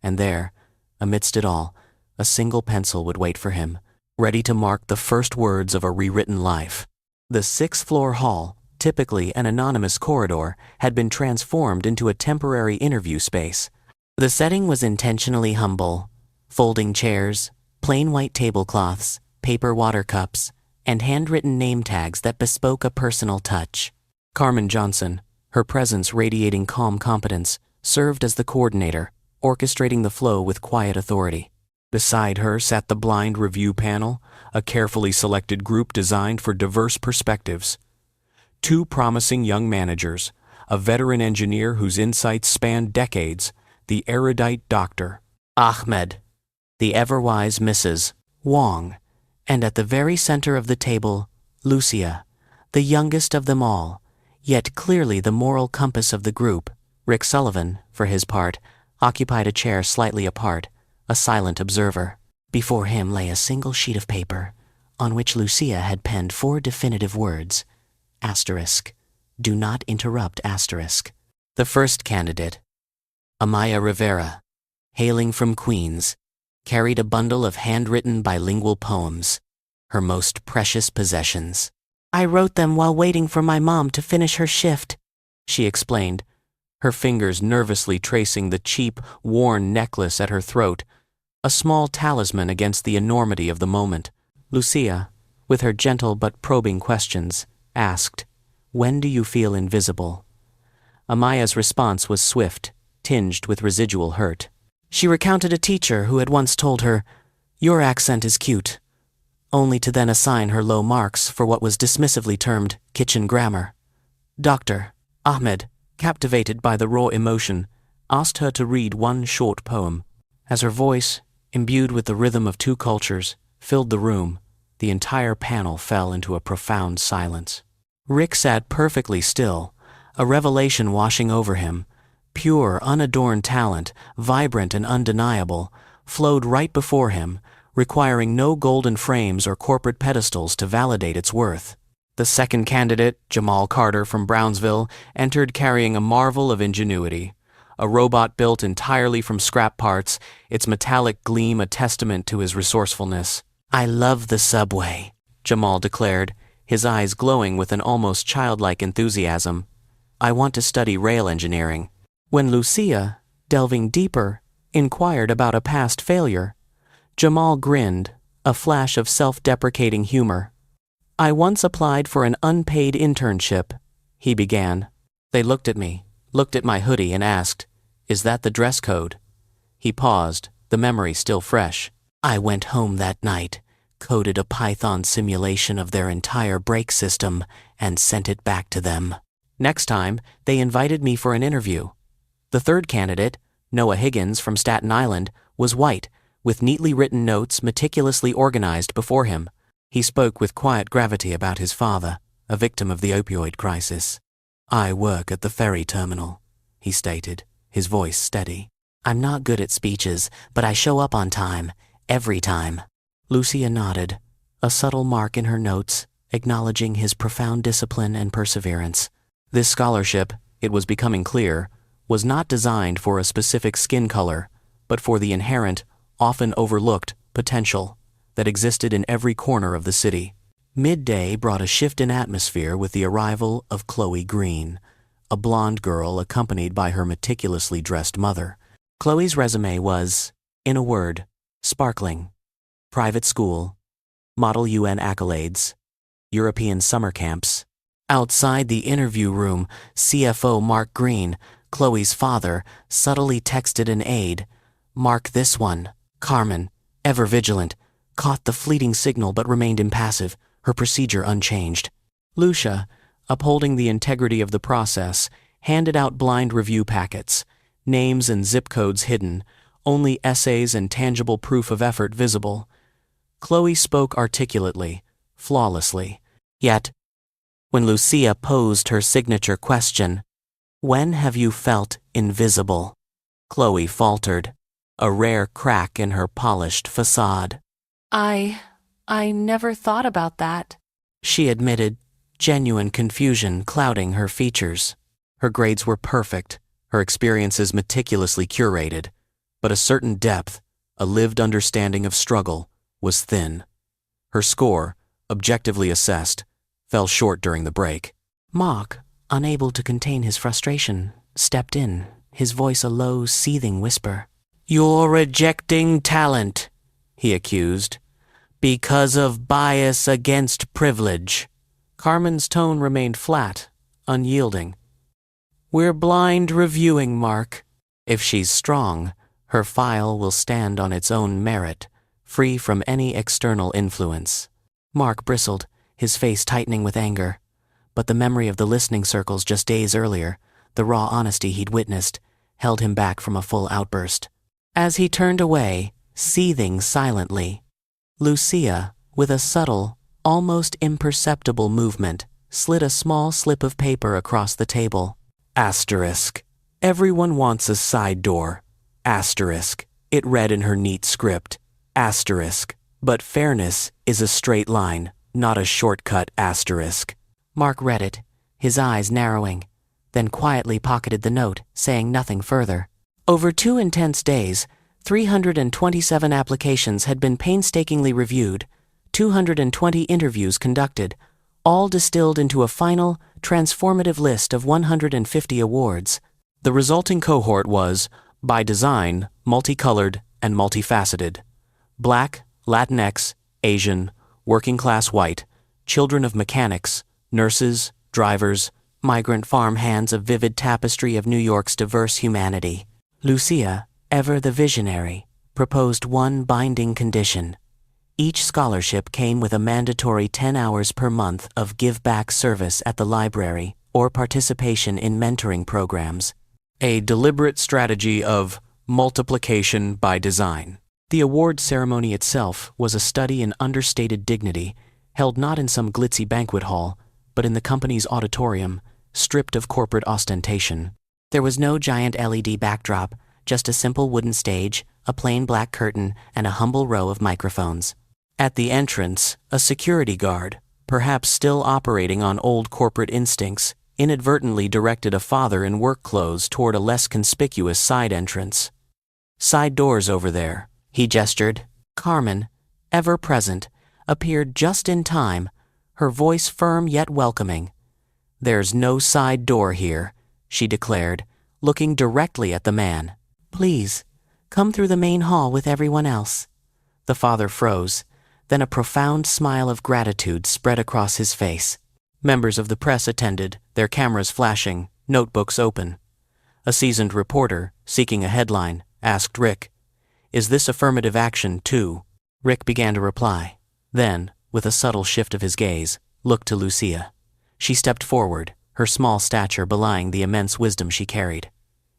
and there, amidst it all, a single pencil would wait for him, ready to mark the first words of a rewritten life. The 6th-floor hall, typically an anonymous corridor, had been transformed into a temporary interview space. The setting was intentionally humble: folding chairs, plain white tablecloths, paper water cups, and handwritten name tags that bespoke a personal touch. Carmen Johnson, her presence radiating calm competence, served as the coordinator, orchestrating the flow with quiet authority. Beside her sat the blind review panel, a carefully selected group designed for diverse perspectives. 2 promising young managers, a veteran engineer whose insights spanned decades, the erudite Dr. Ahmed, the ever-wise Mrs. Wang, and at the very center of the table, Lucia, the youngest of them all, yet clearly the moral compass of the group. Rick Sullivan, for his part, occupied a chair slightly apart, a silent observer. Before him lay a single sheet of paper, on which Lucia had penned 4 definitive words: asterisk, do not interrupt asterisk. The first candidate, Amaya Rivera, hailing from Queens, carried a bundle of handwritten bilingual poems, her most precious possessions. "I wrote them while waiting for my mom to finish her shift," she explained, her fingers nervously tracing the cheap, worn necklace at her throat, a small talisman against the enormity of the moment. Lucia, with her gentle but probing questions, asked, "When do you feel invisible?" Amaya's response was swift, tinged with residual hurt. She recounted a teacher who had once told her, "Your accent is cute," only to then assign her low marks for what was dismissively termed kitchen grammar. Dr. Ahmed, captivated by the raw emotion, asked her to read one short poem. As her voice, imbued with the rhythm of two cultures, filled the room, the entire panel fell into a profound silence. Rick sat perfectly still, a revelation washing over him. Pure, unadorned talent, vibrant and undeniable, flowed right before him, requiring no golden frames or corporate pedestals to validate its worth. The second candidate, Jamal Carter from Brownsville, entered carrying a marvel of ingenuity. A robot built entirely from scrap parts, its metallic gleam a testament to his resourcefulness. "I love the subway," Jamal declared, his eyes glowing with an almost childlike enthusiasm. "I want to study rail engineering." When Lucia, delving deeper, inquired about a past failure, Jamal grinned, a flash of self-deprecating humor. "I once applied for an unpaid internship," he began. They looked at me, looked at my hoodie and asked, "Is that the dress code?" He paused, the memory still fresh. "I went home that night, coded a Python simulation of their entire brake system, and sent it back to them." Next time, they invited me for an interview. The third candidate, Noah Higgins from Staten Island, was white, with neatly written notes meticulously organized before him. He spoke with quiet gravity about his father, a victim of the opioid crisis. "I work at the ferry terminal," he stated, his voice steady. "I'm not good at speeches, but I show up on time, every time." Lucia nodded, a subtle mark in her notes, acknowledging his profound discipline and perseverance. This scholarship, it was becoming clear, was not designed for a specific skin color, but for the inherent, often overlooked, potential that existed in every corner of the city. Midday brought a shift in atmosphere with the arrival of Chloe Green, a blonde girl accompanied by her meticulously dressed mother. Chloe's resume was, in a word, sparkling. Private school, Model UN accolades, European summer camps. Outside the interview room, CFO Mark Green, Chloe's father, subtly texted an aide, "Mark this one." Carmen, ever vigilant, caught the fleeting signal but remained impassive, her procedure unchanged. Lucia, upholding the integrity of the process, handed out blind review packets, names and zip codes hidden, only essays and tangible proof of effort visible. Chloe spoke articulately, flawlessly. Yet, when Lucia posed her signature question, "When have you felt invisible?" Chloe faltered, a rare crack in her polished facade. I never thought about that," she admitted, genuine confusion clouding her features. Her grades were perfect, her experiences meticulously curated, but a certain depth, a lived understanding of struggle, was thin. Her score, objectively assessed, fell short during the break. Mark, unable to contain his frustration, stepped in, his voice a low, seething whisper. "You're rejecting talent," he accused, "because of bias against privilege." Carmen's tone remained flat, unyielding. "We're blind reviewing, Mark. If she's strong, her file will stand on its own merit, free from any external influence." Mark bristled, his face tightening with anger. But the memory of the listening circles just days earlier, the raw honesty he'd witnessed, held him back from a full outburst. As he turned away, seething silently, Lucia, with a subtle, almost imperceptible movement, slid a small slip of paper across the table. Asterisk. "Everyone wants a side door. Asterisk." It read in her neat script. Asterisk. "But fairness is a straight line, not a shortcut." Asterisk. Mark read it, his eyes narrowing, then quietly pocketed the note, saying nothing further. Over 2 intense days, 327 applications had been painstakingly reviewed, 220 interviews conducted, all distilled into a final, transformative list of 150 awards. The resulting cohort was, by design, multicolored and multifaceted. Black, Latinx, Asian, working-class white, children of mechanics, nurses, drivers, migrant farm hands, a vivid tapestry of New York's diverse humanity. Lucia, ever the visionary, proposed one binding condition. Each scholarship came with a mandatory 10 hours per month of give-back service at the library or participation in mentoring programs. A deliberate strategy of multiplication by design. The award ceremony itself was a study in understated dignity, held not in some glitzy banquet hall, but in the company's auditorium, stripped of corporate ostentation. There was no giant LED backdrop, just a simple wooden stage, a plain black curtain, and a humble row of microphones. At the entrance, a security guard, perhaps still operating on old corporate instincts, inadvertently directed a father in work clothes toward a less conspicuous side entrance. "Side doors over there," he gestured. Carmen, ever present, appeared just in time, her voice firm yet welcoming. "There's no side door here," she declared, looking directly at the man. "Please, come through the main hall with everyone else." The father froze, then a profound smile of gratitude spread across his face. Members of the press attended, their cameras flashing, notebooks open. A seasoned reporter, seeking a headline, asked Rick, "Is this affirmative action too?" Rick began to reply, then, with a subtle shift of his gaze, looked to Lucia. She stepped forward, her small stature belying the immense wisdom she carried.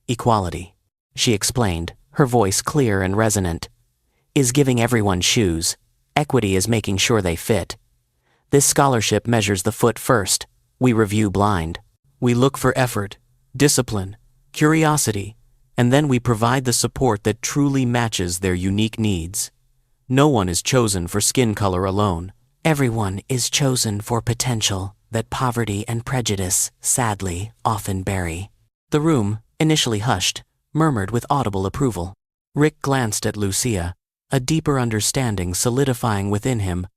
"Equality," she explained, her voice clear and resonant, "is giving everyone shoes. Equity is making sure they fit. This scholarship measures the foot first. We review blind. We look for effort, discipline, curiosity, and then we provide the support that truly matches their unique needs. No one is chosen for skin color alone. Everyone is chosen for potential that poverty and prejudice, sadly, often bury." The room, initially hushed, murmured with audible approval. Rick glanced at Lucia, a deeper understanding solidifying within him,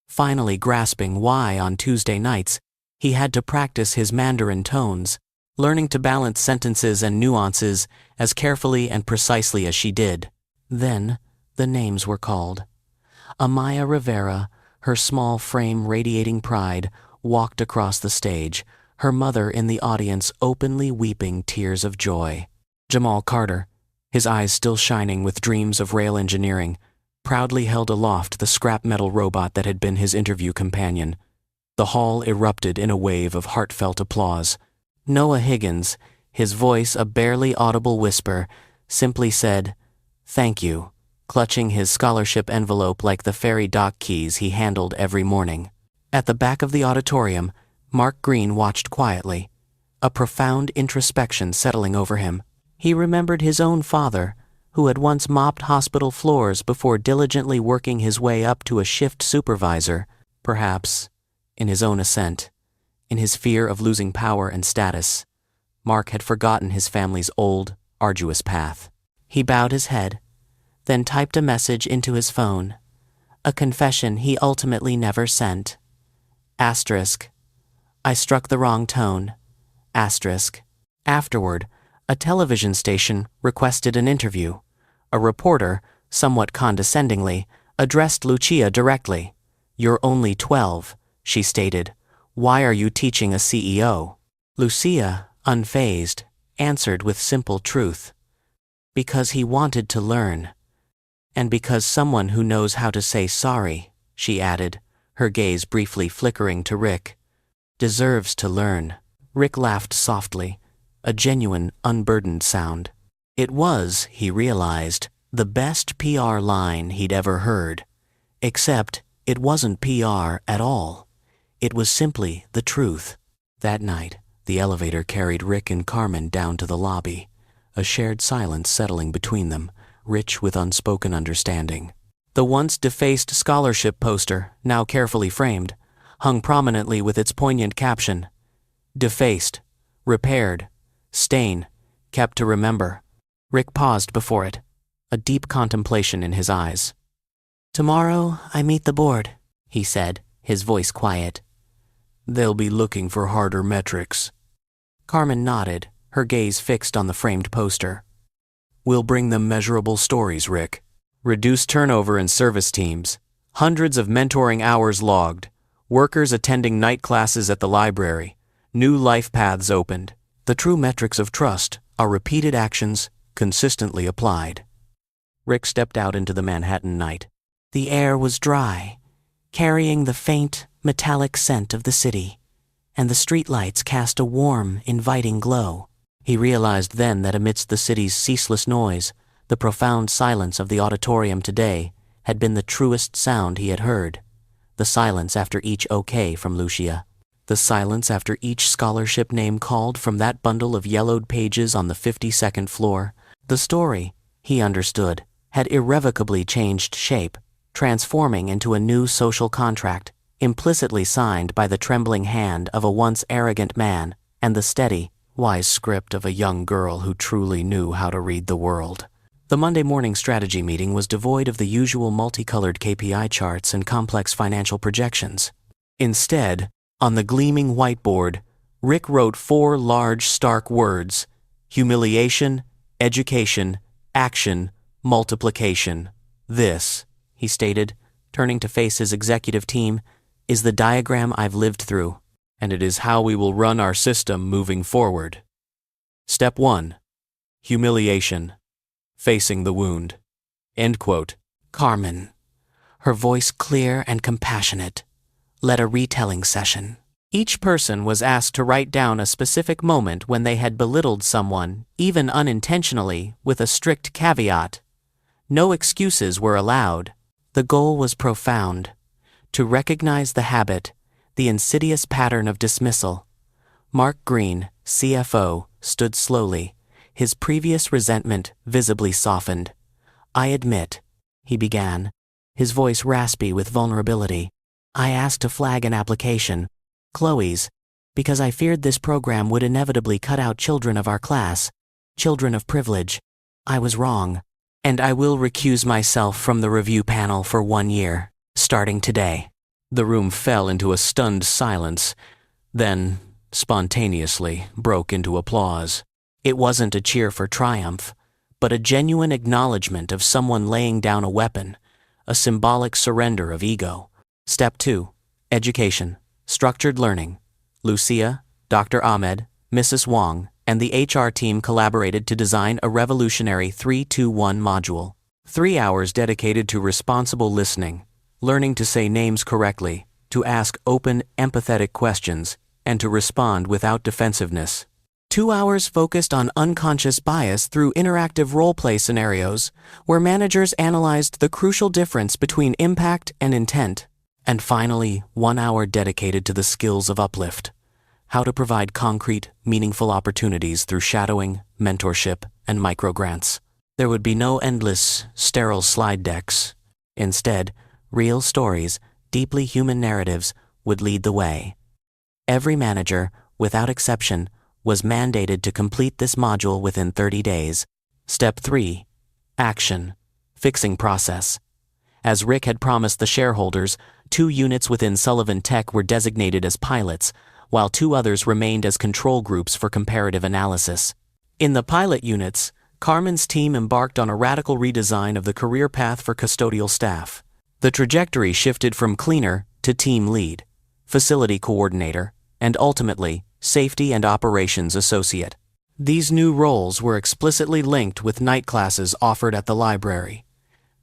finally grasping why on Tuesday nights he had to practice his Mandarin tones, learning to balance sentences and nuances as carefully and precisely as she did. Then the names were called. Amaya Rivera, her small frame radiating pride, walked across the stage, her mother in the audience openly weeping tears of joy. Jamal Carter, his eyes still shining with dreams of rail engineering, proudly held aloft the scrap metal robot that had been his interview companion. The hall erupted in a wave of heartfelt applause. Noah Higgins, his voice a barely audible whisper, simply said, "Thank you," clutching his scholarship envelope like the ferry dock keys he handled every morning. At the back of the auditorium, Mark Green watched quietly, a profound introspection settling over him. He remembered his own father, who had once mopped hospital floors before diligently working his way up to a shift supervisor, perhaps, in his own ascent, in his fear of losing power and status. Mark had forgotten his family's old, arduous path. He bowed his head, then typed a message into his phone, a confession he ultimately never sent. Asterisk. I struck the wrong tone. Asterisk. Afterward, a television station requested an interview. A reporter, somewhat condescendingly, addressed Lucia directly. "You're only 12, she stated. "Why are you teaching a CEO?" Lucia, unfazed, answered with simple truth. "Because he wanted to learn. And because someone who knows how to say sorry," she added, her gaze briefly flickering to Rick, "deserves to learn." Rick laughed softly, a genuine, unburdened sound. It was, he realized, the best PR line he'd ever heard. Except it wasn't PR at all. It was simply the truth. That night, the elevator carried Rick and Carmen down to the lobby, a shared silence settling between them, rich with unspoken understanding. The once defaced scholarship poster, now carefully framed, hung prominently with its poignant caption, "Defaced, repaired, stain, kept to remember." Rick paused before it, a deep contemplation in his eyes. "Tomorrow I meet the board," he said, his voice quiet. "They'll be looking for harder metrics." Carmen nodded, her gaze fixed on the framed poster. "We'll bring them measurable stories, Rick. Reduced turnover in service teams, hundreds of mentoring hours logged, workers attending night classes at the library, new life paths opened. The true metrics of trust are repeated actions consistently applied." Rick stepped out into the Manhattan night. The air was dry, carrying the faint, metallic scent of the city, and the streetlights cast a warm, inviting glow. He realized then that amidst the city's ceaseless noise, the profound silence of the auditorium today had been the truest sound he had heard. The silence after each okay from Lucia. The silence after each scholarship name called from that bundle of yellowed pages on the 52nd floor. The story, he understood, had irrevocably changed shape, transforming into a new social contract, implicitly signed by the trembling hand of a once arrogant man and the steady, wise script of a young girl who truly knew how to read the world. The Monday morning strategy meeting was devoid of the usual multicolored KPI charts and complex financial projections. Instead, on the gleaming whiteboard, Rick wrote 4 large, stark words: humiliation, education, action, multiplication. "This," he stated, turning to face his executive team, "is the diagram I've lived through, and it is how we will run our system moving forward. Step 1. Humiliation. Facing the wound." End quote. Carmen, her voice clear and compassionate, led a retelling session. Each person was asked to write down a specific moment when they had belittled someone, even unintentionally, with a strict caveat. No excuses were allowed. The goal was profound: to recognize the habit, the insidious pattern of dismissal. Mark Green, CFO, stood slowly, his previous resentment visibly softened. "I admit," he began, his voice raspy with vulnerability, "I asked to flag an application, Chloe's, because I feared this program would inevitably cut out children of our class, children of privilege. I was wrong, and I will recuse myself from the review panel for 1 year, starting today." The room fell into a stunned silence, then, spontaneously, broke into applause. It wasn't a cheer for triumph, but a genuine acknowledgement of someone laying down a weapon, a symbolic surrender of ego. Step 2. Education. Structured learning. Lucia, Dr. Ahmed, Mrs. Wong, and the HR team collaborated to design a revolutionary 3-2-1 module. 3 hours dedicated to responsible listening, learning to say names correctly, to ask open, empathetic questions, and to respond without defensiveness. 2 hours focused on unconscious bias through interactive role-play scenarios, where managers analyzed the crucial difference between impact and intent. And finally, 1 hour dedicated to the skills of uplift, how to provide concrete, meaningful opportunities through shadowing, mentorship, and microgrants. There would be no endless, sterile slide decks. Instead, real stories, deeply human narratives, would lead the way. Every manager, without exception, was mandated to complete this module within 30 days. Step 3. Action. Fixing process. As Rick had promised the shareholders, 2 units within Sullivan Tech were designated as pilots, while 2 others remained as control groups for comparative analysis. In the pilot units, Carmen's team embarked on a radical redesign of the career path for custodial staff. The trajectory shifted from cleaner to team lead, facility coordinator, and ultimately, safety and operations associate. These new roles were explicitly linked with night classes offered at the library.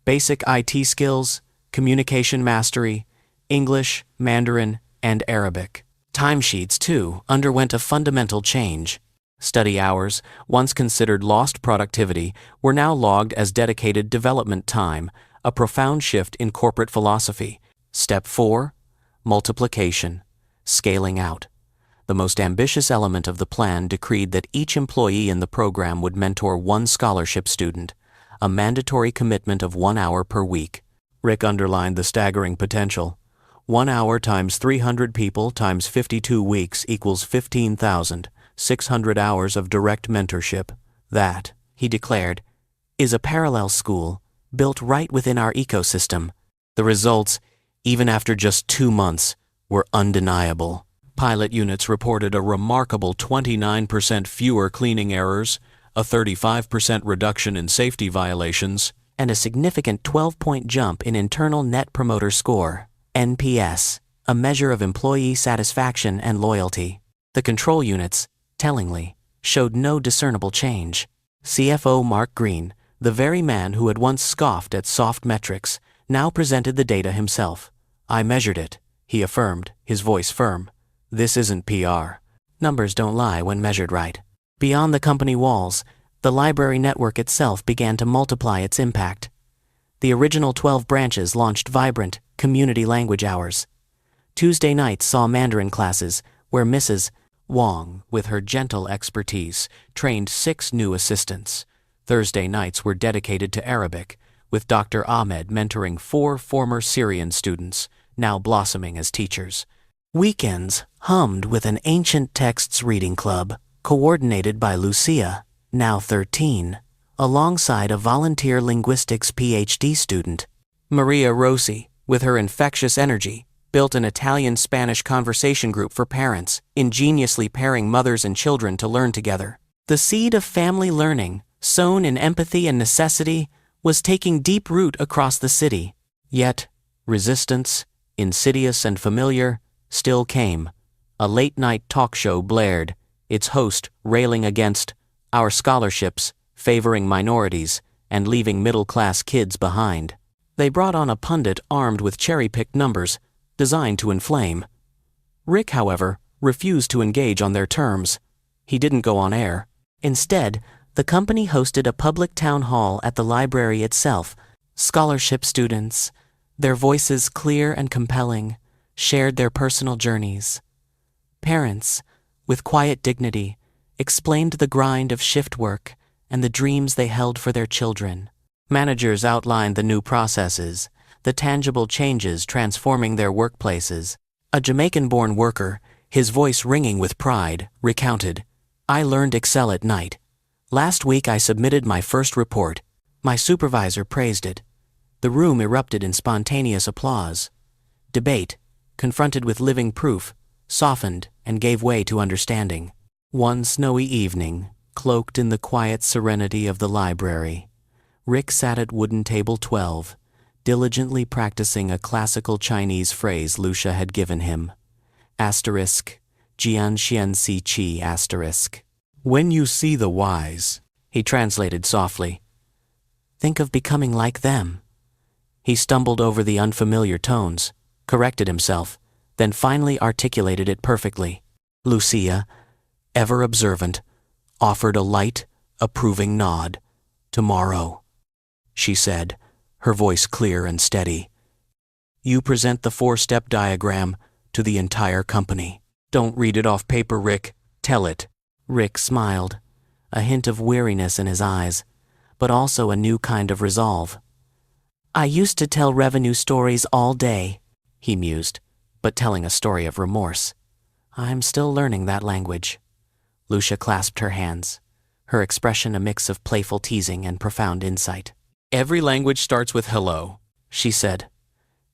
Basic IT skills, communication mastery, English, Mandarin, and Arabic. Timesheets, too, underwent a fundamental change. Study hours, once considered lost productivity, were now logged as dedicated development time, a profound shift in corporate philosophy. Step 4. Multiplication. Scaling out. The most ambitious element of the plan decreed that each employee in the program would mentor 1 scholarship student, a mandatory commitment of 1 hour per week. Rick underlined the staggering potential. 1 hour times 300 people times 52 weeks equals 15,600 hours of direct mentorship. That, he declared, is a parallel school built right within our ecosystem. The results, even after just 2 months, were undeniable. Pilot units reported a remarkable 29% fewer cleaning errors, a 35% reduction in safety violations, and a significant 12-point jump in Internal Net Promoter Score, NPS, a measure of employee satisfaction and loyalty. The control units, tellingly, showed no discernible change. CFO Mark Green, the very man who had once scoffed at soft metrics, now presented the data himself. "I measured it," he affirmed, his voice firm. "This isn't PR. Numbers don't lie when measured right." Beyond the company walls, the library network itself began to multiply its impact. The original 12 branches launched vibrant, community language hours. Tuesday nights saw Mandarin classes, where Mrs. Wong, with her gentle expertise, trained 6 new assistants. Thursday nights were dedicated to Arabic, with Dr. Ahmed mentoring 4 former Syrian students, now blossoming as teachers. Weekends hummed with an ancient texts reading club, coordinated by Lucia, now 13, alongside a volunteer linguistics PhD student. Maria Rossi, with her infectious energy, built an Italian-Spanish conversation group for parents, ingeniously pairing mothers and children to learn together. The seed of family learning, sown in empathy and necessity, was taking deep root across the city. Yet, resistance, insidious and familiar, still came. A late-night talk show blared, its host railing against our scholarships, favoring minorities, and leaving middle-class kids behind. They brought on a pundit armed with cherry-picked numbers, designed to inflame. Rick, however, refused to engage on their terms. He didn't go on air. Instead, the company hosted a public town hall at the library itself. Scholarship students, their voices clear and compelling, shared their personal journeys. Parents, with quiet dignity, explained the grind of shift work and the dreams they held for their children. Managers outlined the new processes, the tangible changes transforming their workplaces. A Jamaican-born worker, his voice ringing with pride, recounted, "I learned Excel at night. Last week I submitted my first report. My supervisor praised it. The room erupted in spontaneous applause. Debate, confronted with living proof, softened and gave way to understanding." One snowy evening, cloaked in the quiet serenity of the library, Rick sat at wooden table 12, diligently practicing a classical Chinese phrase Lucia had given him. Asterisk, Jian Xian Si Chi asterisk. "When you see the wise," he translated softly, "think of becoming like them." He stumbled over the unfamiliar tones, corrected himself, then finally articulated it perfectly. Lucia, ever observant, offered a light, approving nod. "Tomorrow," she said, her voice clear and steady, "you present the 4-step diagram to the entire company. Don't read it off paper, Rick. Tell it." Rick smiled, a hint of weariness in his eyes, but also a new kind of resolve. "I used to tell revenue stories all day," he mused, but telling a story of remorse. "I'm still learning that language." Lucia clasped her hands, her expression a mix of playful teasing and profound insight. "Every language starts with hello," she said.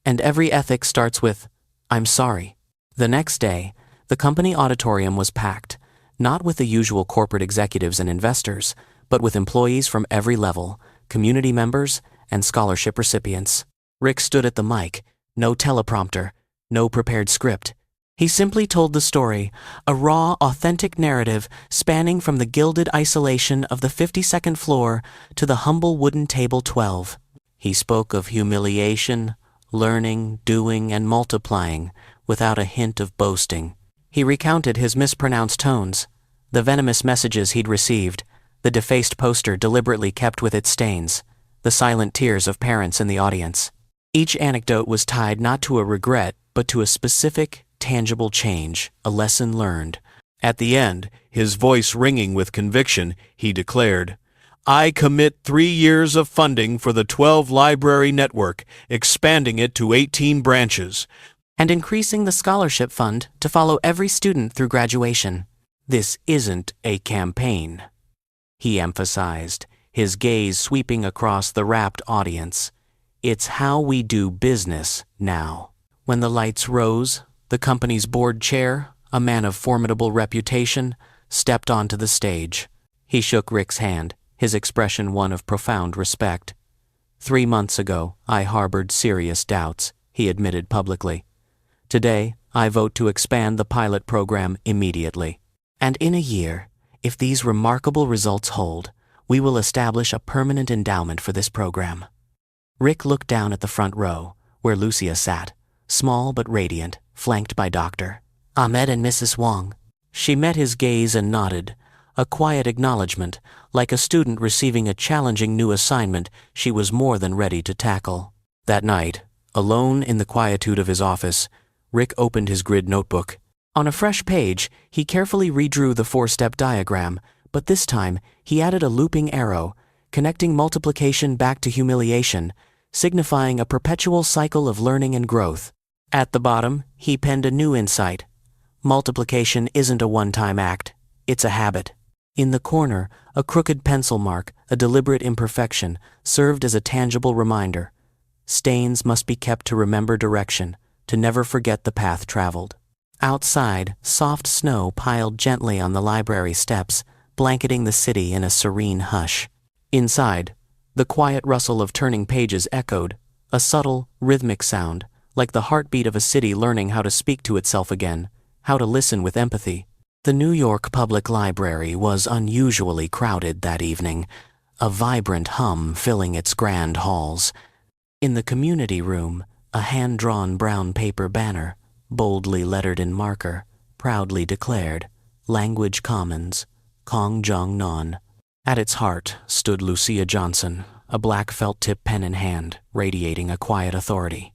"And every ethic starts with, I'm sorry." The next day, the company auditorium was packed, not with the usual corporate executives and investors, but with employees from every level, community members, and scholarship recipients. Rick stood at the mic, no teleprompter, no prepared script. He simply told the story, a raw, authentic narrative spanning from the gilded isolation of the 52nd floor to the humble wooden table 12. He spoke of humiliation, learning, doing, and multiplying, without a hint of boasting. He recounted his mispronounced tones, the venomous messages he'd received, the defaced poster deliberately kept with its stains, the silent tears of parents in the audience. Each anecdote was tied not to a regret, but to a specific, tangible change, a lesson learned. At the end, his voice ringing with conviction, he declared, "I commit 3 years of funding for the 12 library network, expanding it to 18 branches, and increasing the scholarship fund to follow every student through graduation. This isn't a campaign," he emphasized, his gaze sweeping across the rapt audience. It's how we do business now. When the lights rose, the company's board chair, a man of formidable reputation, stepped onto the stage. He shook Rick's hand, his expression one of profound respect. 3 months ago, I harbored serious doubts, he admitted publicly. Today, I vote to expand the pilot program immediately. And in a year, if these remarkable results hold, we will establish a permanent endowment for this program. Rick looked down at the front row, where Lucia sat, small but radiant, flanked by Dr. Ahmed and Mrs. Wong. She met his gaze and nodded, a quiet acknowledgement, like a student receiving a challenging new assignment she was more than ready to tackle. That night, alone in the quietude of his office, Rick opened his grid notebook. On a fresh page, he carefully redrew the 4-step diagram, but this time he added a looping arrow, connecting multiplication back to humiliation, signifying a perpetual cycle of learning and growth. At the bottom, he penned a new insight. Multiplication isn't a one-time act, it's a habit. In the corner, a crooked pencil mark, a deliberate imperfection, served as a tangible reminder. Stains must be kept to remember direction, to never forget the path traveled. Outside, soft snow piled gently on the library steps, blanketing the city in a serene hush. Inside, the quiet rustle of turning pages echoed, a subtle, rhythmic sound, like the heartbeat of a city learning how to speak to itself again, how to listen with empathy. The New York Public Library was unusually crowded that evening, a vibrant hum filling its grand halls. In the community room, a hand-drawn brown paper banner, boldly lettered in marker, proudly declared, Language Commons, Kong Jong Non. At its heart stood Lucia Johnson, a black felt-tip pen in hand, radiating a quiet authority.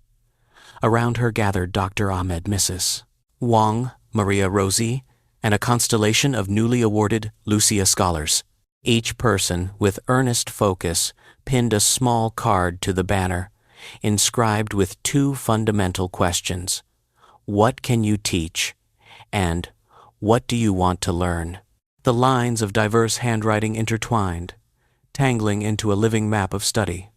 Around her gathered Dr. Ahmed, Mrs. Wong, Maria Rosie, and a constellation of newly awarded Lucia scholars. Each person, with earnest focus, pinned a small card to the banner, inscribed with 2 fundamental questions. What can you teach? And what do you want to learn? The lines of diverse handwriting intertwined, tangling into a living map of study,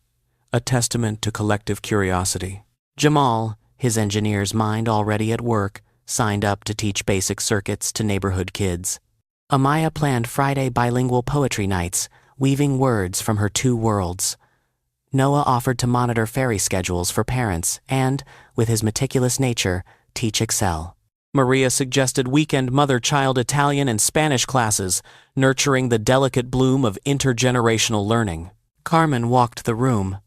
a testament to collective curiosity. Jamal, his engineer's mind already at work, signed up to teach basic circuits to neighborhood kids. Amaya planned Friday bilingual poetry nights, weaving words from her 2 worlds. Noah offered to monitor ferry schedules for parents and, with his meticulous nature, teach Excel. Maria suggested weekend mother-child Italian and Spanish classes, nurturing the delicate bloom of intergenerational learning. Carmen walked the room,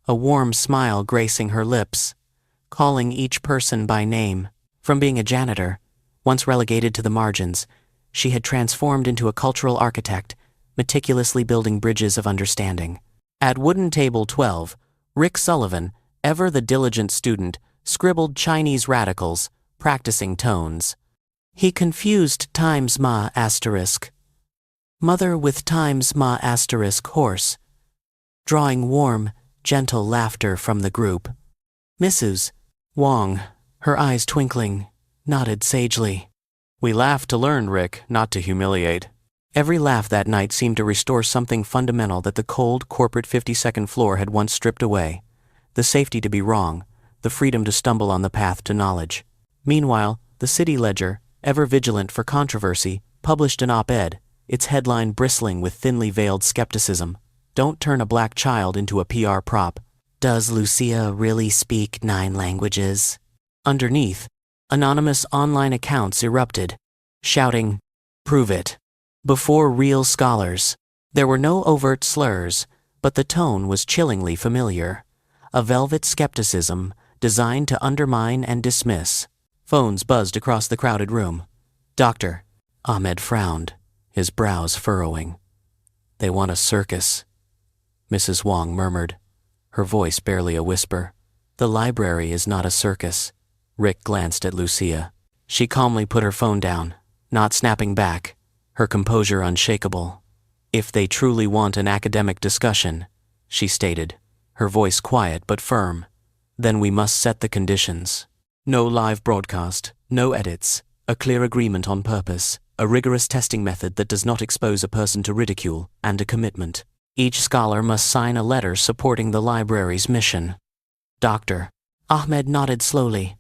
a warm smile gracing her lips, calling each person by name. From being a janitor, once relegated to the margins, she had transformed into a cultural architect, meticulously building bridges of understanding. At wooden table 12, Rick Sullivan, ever the diligent student, scribbled Chinese radicals, practicing tones. He confused times ma asterisk, mother with times ma asterisk horse, drawing warm, gentle laughter from the group. Mrs. Wong, her eyes twinkling, nodded sagely. We laugh to learn, Rick, not to humiliate. Every laugh that night seemed to restore something fundamental that the cold, corporate 52nd floor had once stripped away. The safety to be wrong, the freedom to stumble on the path to knowledge. Meanwhile, the City Ledger, ever vigilant for controversy, published an op-ed, its headline bristling with thinly veiled skepticism. Don't turn a black child into a PR prop. Does Lucia really speak 9 languages? Underneath, anonymous online accounts erupted, shouting, "Prove it," before real scholars. There were no overt slurs, but the tone was chillingly familiar. A velvet skepticism designed to undermine and dismiss. Phones buzzed across the crowded room. Dr. Ahmed frowned, his brows furrowing. They want a circus, Mrs. Wong murmured, her voice barely a whisper. The library is not a circus. Rick glanced at Lucia. She calmly put her phone down, not snapping back, her composure unshakable. If they truly want an academic discussion, she stated, her voice quiet but firm, then we must set the conditions. No live broadcast, no edits, a clear agreement on purpose, a rigorous testing method that does not expose a person to ridicule, and a commitment. Each scholar must sign a letter supporting the library's mission. Dr. Ahmed nodded slowly,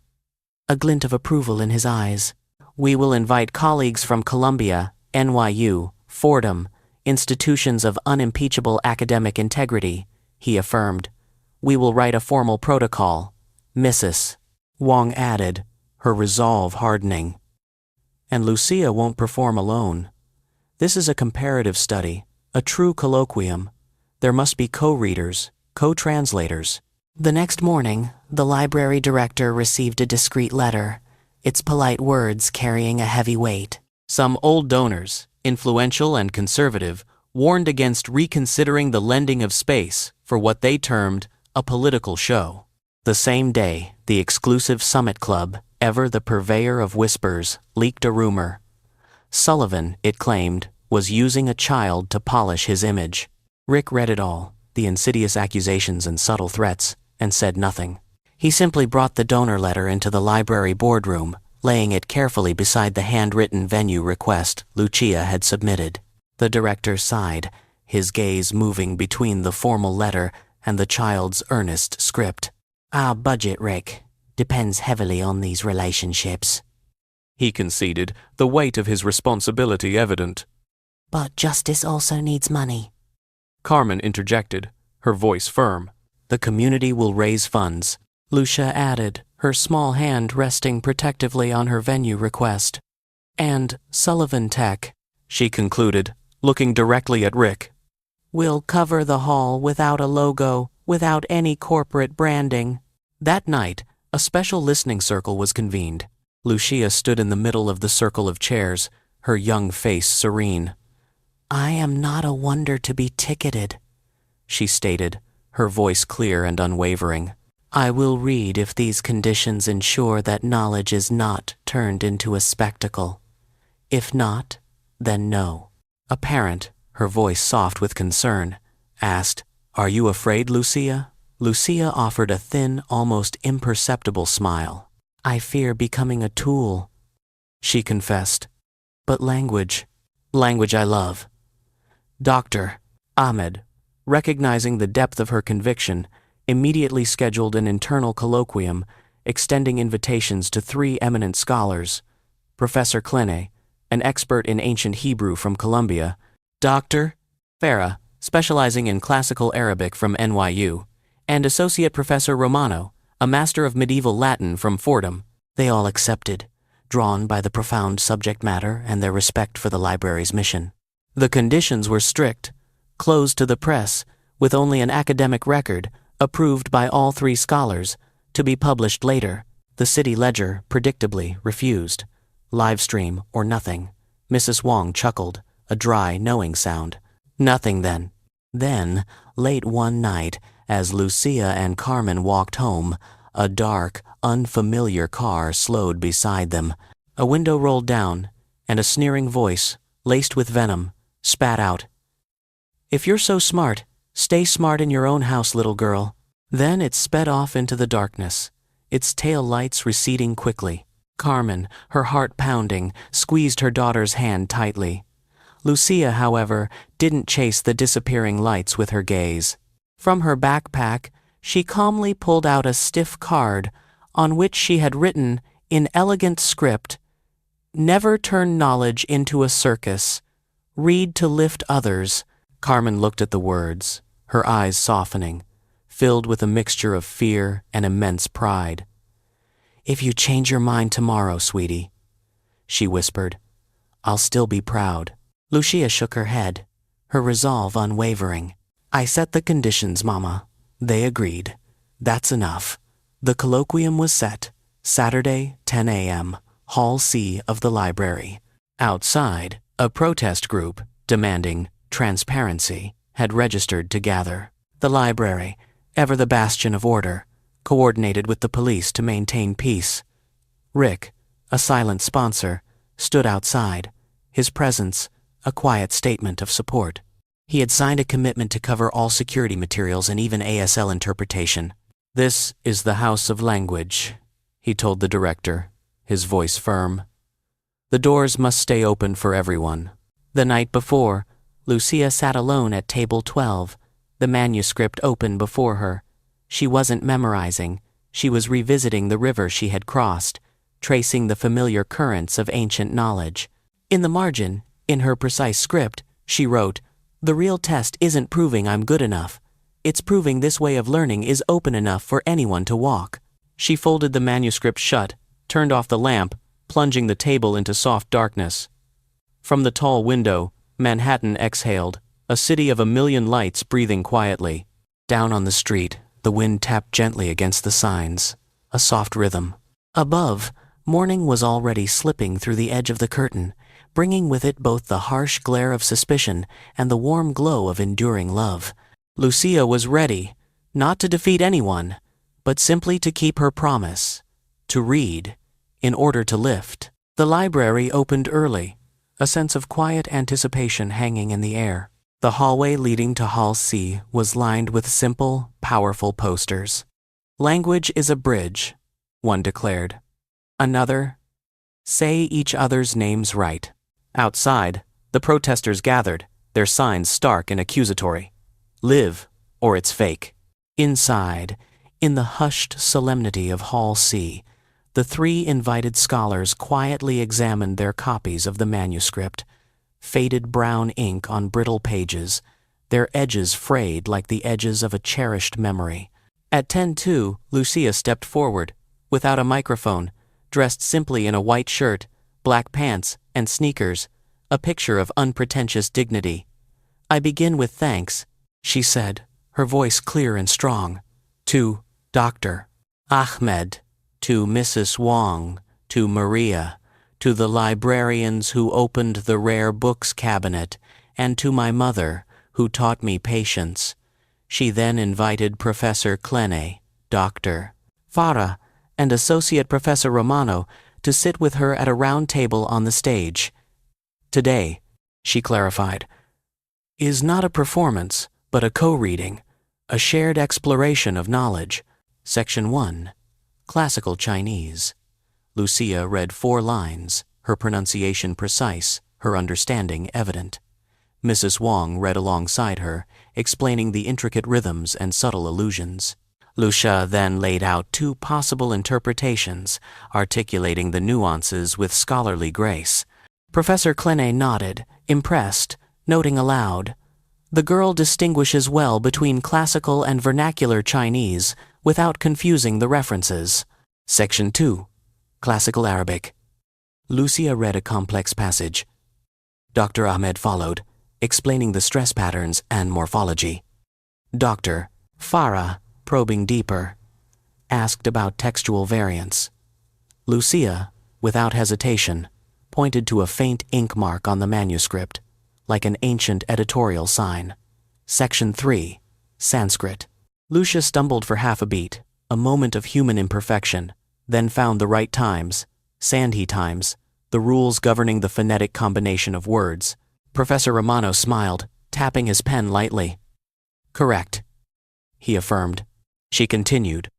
a glint of approval in his eyes. We will invite colleagues from Columbia, NYU, Fordham, institutions of unimpeachable academic integrity, he affirmed. We will write a formal protocol, Mrs. Wong added, her resolve hardening. And Lucia won't perform alone. This is a comparative study, a true colloquium. There must be co-readers, co-translators. The next morning, the library director received a discreet letter, its polite words carrying a heavy weight. Some old donors, influential and conservative, warned against reconsidering the lending of space for what they termed a political show. The same day, the exclusive Summit Club, ever the purveyor of whispers, leaked a rumor. Sullivan, it claimed, was using a child to polish his image. Rick read it all, the insidious accusations and subtle threats, and said nothing. He simply brought the donor letter into the library boardroom, laying it carefully beside the handwritten venue request Lucia had submitted. The director sighed, his gaze moving between the formal letter and the child's earnest script. Our budget, Rick, depends heavily on these relationships, he conceded, the weight of his responsibility evident. But justice also needs money, Carmen interjected, her voice firm. The community will raise funds, Lucia added, her small hand resting protectively on her venue request. And Sullivan Tech, she concluded, looking directly at Rick. We'll cover the hall without a logo, without any corporate branding. That night, a special listening circle was convened. Lucia stood in the middle of the circle of chairs, her young face serene. I am not a wonder to be ticketed, she stated, her voice clear and unwavering. I will read if these conditions ensure that knowledge is not turned into a spectacle. If not, then no. A parent, her voice soft with concern, asked, Are you afraid, Lucia? Lucia offered a thin, almost imperceptible smile. I fear becoming a tool, she confessed. But language I love. Dr. Ahmed, recognizing the depth of her conviction, immediately scheduled an internal colloquium, extending invitations to 3 eminent scholars, Professor Kline, an expert in ancient Hebrew from Columbia, Dr. Farah, specializing in classical Arabic from NYU, and Associate Professor Romano, a master of medieval Latin from Fordham. They all accepted, drawn by the profound subject matter and their respect for the library's mission. The conditions were strict, closed to the press, with only an academic record, approved by all 3 scholars, to be published later. The city ledger, predictably, refused. Live stream or nothing. Mrs. Wong chuckled, a dry, knowing sound. Nothing then. Then, late one night, as Lucia and Carmen walked home, a dark, unfamiliar car slowed beside them. A window rolled down, and a sneering voice, laced with venom, spat out, If you're so smart, stay smart in your own house, little girl. Then it sped off into the darkness, its tail lights receding quickly. Carmen, her heart pounding, squeezed her daughter's hand tightly. Lucia, however, didn't chase the disappearing lights with her gaze. From her backpack, she calmly pulled out a stiff card on which she had written, in elegant script, Never turn knowledge into a circus. Read to lift others. Carmen looked at the words, her eyes softening, filled with a mixture of fear and immense pride. If you change your mind tomorrow, sweetie, she whispered, I'll still be proud. Lucia shook her head, her resolve unwavering. I set the conditions, Mama. They agreed. That's enough. The colloquium was set. Saturday, 10 a.m., Hall C of the library. Outside, a protest group, demanding transparency, had registered to gather. The library, ever the bastion of order, coordinated with the police to maintain peace. Rick, a silent sponsor, stood outside, his presence a quiet statement of support. He had signed a commitment to cover all security materials and even ASL interpretation. This is the House of Language, he told the director, his voice firm. The doors must stay open for everyone. The night before, Lucia sat alone at table 12, the manuscript open before her. She wasn't memorizing, she was revisiting the river she had crossed, tracing the familiar currents of ancient knowledge. In the margin, in her precise script, she wrote, "The real test isn't proving I'm good enough. It's proving this way of learning is open enough for anyone to walk." She folded the manuscript shut, turned off the lamp, plunging the table into soft darkness. From the tall window, Manhattan exhaled, a city of a million lights breathing quietly. Down on the street, the wind tapped gently against the signs, a soft rhythm. Above, morning was already slipping through the edge of the curtain, bringing with it both the harsh glare of suspicion and the warm glow of enduring love. Lucia was ready, not to defeat anyone, but simply to keep her promise, to read, in order to lift. The library opened early, a sense of quiet anticipation hanging in the air. The hallway leading to Hall C was lined with simple, powerful posters. "Language is a bridge," one declared. Another, "Say each other's names right." Outside, the protesters gathered, their signs stark and accusatory. "Live, or it's fake." Inside, in the hushed solemnity of Hall C, the three invited scholars quietly examined their copies of the manuscript, faded brown ink on brittle pages, their edges frayed like the edges of a cherished memory. At 10:02, Lucia stepped forward, without a microphone, dressed simply in a white shirt, black pants, and sneakers, a picture of unpretentious dignity. "I begin with thanks," she said, her voice clear and strong, "to Dr. Ahmed, to Mrs. Wong, to Maria, to the librarians who opened the rare books cabinet, and to my mother, who taught me patience." She then invited Professor Clene, Dr. Farah, and Associate Professor Romano to sit with her at a round table on the stage. "Today," she clarified, "is not a performance, but a co-reading, a shared exploration of knowledge." Section 1. Classical Chinese. Lucia read 4 lines, her pronunciation precise, her understanding evident. Mrs. Wong read alongside her, explaining the intricate rhythms and subtle allusions. Lucia then laid out 2 possible interpretations, articulating the nuances with scholarly grace. Professor Clene nodded, impressed, noting aloud, "The girl distinguishes well between classical and vernacular Chinese without confusing the references." Section 2. Classical Arabic. Lucia read a complex passage. Dr. Ahmed followed, explaining the stress patterns and morphology. Dr. Farah, probing deeper, asked about textual variance. Lucia, without hesitation, pointed to a faint ink mark on the manuscript, like an ancient editorial sign. Section 3. Sanskrit. Lucia stumbled for half a beat, a moment of human imperfection, then found the right times, Sandhi times, the rules governing the phonetic combination of words. Professor Romano smiled, tapping his pen lightly. "Correct," he affirmed. She continued,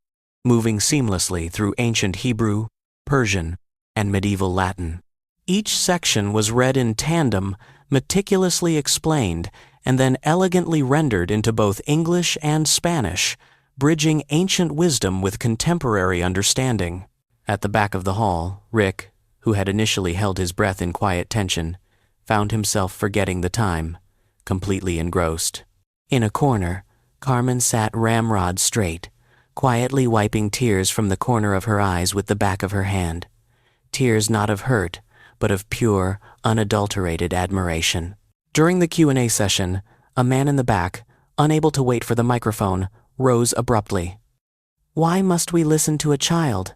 moving seamlessly through ancient Hebrew, Persian, and medieval Latin. Each section was read in tandem, meticulously explained, and then elegantly rendered into both English and Spanish, bridging ancient wisdom with contemporary understanding. At the back of the hall, Rick, who had initially held his breath in quiet tension, found himself forgetting the time, completely engrossed. In a corner, Carmen sat ramrod straight, quietly wiping tears from the corner of her eyes with the back of her hand. Tears not of hurt, but of pure, unadulterated admiration. During the Q&A session, a man in the back, unable to wait for the microphone, rose abruptly. "Why must we listen to a child?"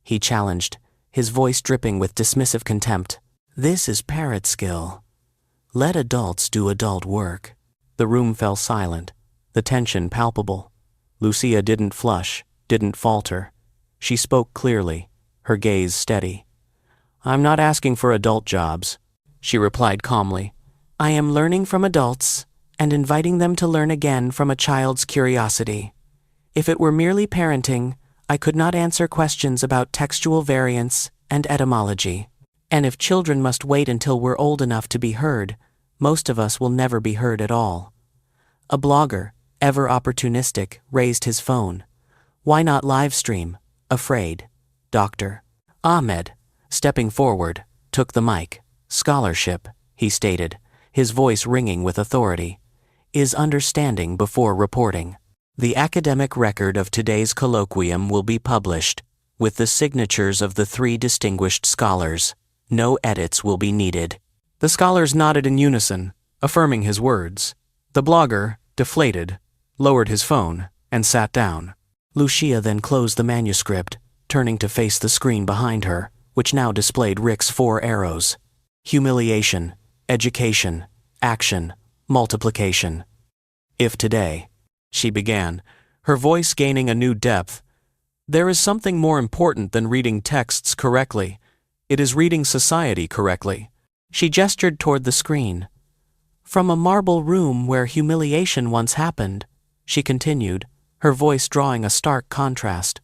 he challenged, his voice dripping with dismissive contempt. "This is parrot skill. Let adults do adult work." The room fell silent, the tension palpable. Lucia didn't flush, didn't falter. She spoke clearly, her gaze steady. "I'm not asking for adult jobs," she replied calmly. "I am learning from adults and inviting them to learn again from a child's curiosity. If it were merely parenting, I could not answer questions about textual variance and etymology. And if children must wait until we're old enough to be heard, most of us will never be heard at all. A blogger, ever opportunistic, raised his phone. Why not live stream? Afraid. Dr. Ahmed, stepping forward, took the mic. Scholarship, he stated, his voice ringing with authority, is understanding before reporting. The academic record of today's colloquium will be published, with the signatures of the 3 distinguished scholars. No edits will be needed. The scholars nodded in unison, affirming his words. The blogger, deflated, lowered his phone, and sat down. Lucia then closed the manuscript, turning to face the screen behind her, which now displayed Rick's 4 arrows. Humiliation, education, action, multiplication. If today, she began, her voice gaining a new depth, there is something more important than reading texts correctly. It is reading society correctly. She gestured toward the screen. From a marble room where humiliation once happened, she continued, her voice drawing a stark contrast.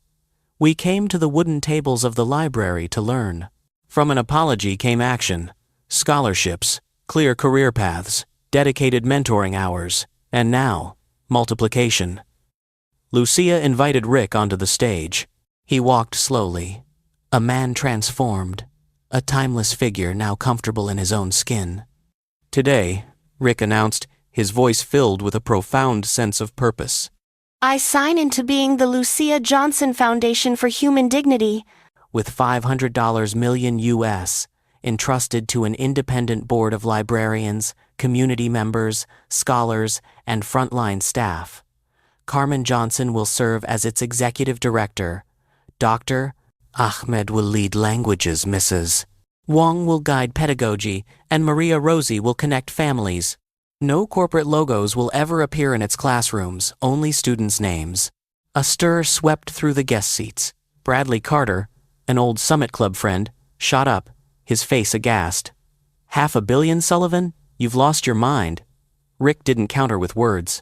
We came to the wooden tables of the library to learn. From an apology came action, scholarships, clear career paths, dedicated mentoring hours, and now, multiplication. Lucia invited Rick onto the stage. He walked slowly, a man transformed, a timeless figure now comfortable in his own skin. Today, Rick announced, his voice filled with a profound sense of purpose. I sign into being the Lucia Johnson Foundation for Human Dignity. With $500 million US, entrusted to an independent board of librarians, community members, scholars, and frontline staff. Carmen Johnson will serve as its executive director. Dr. Ahmed will lead languages, Mrs. Wong will guide pedagogy, and Maria Rosie will connect families. No corporate logos will ever appear in its classrooms, only students' names. A stir swept through the guest seats. Bradley Carter, an old Summit Club friend, shot up, his face aghast. $500 million, Sullivan? You've lost your mind. Rick didn't counter with words.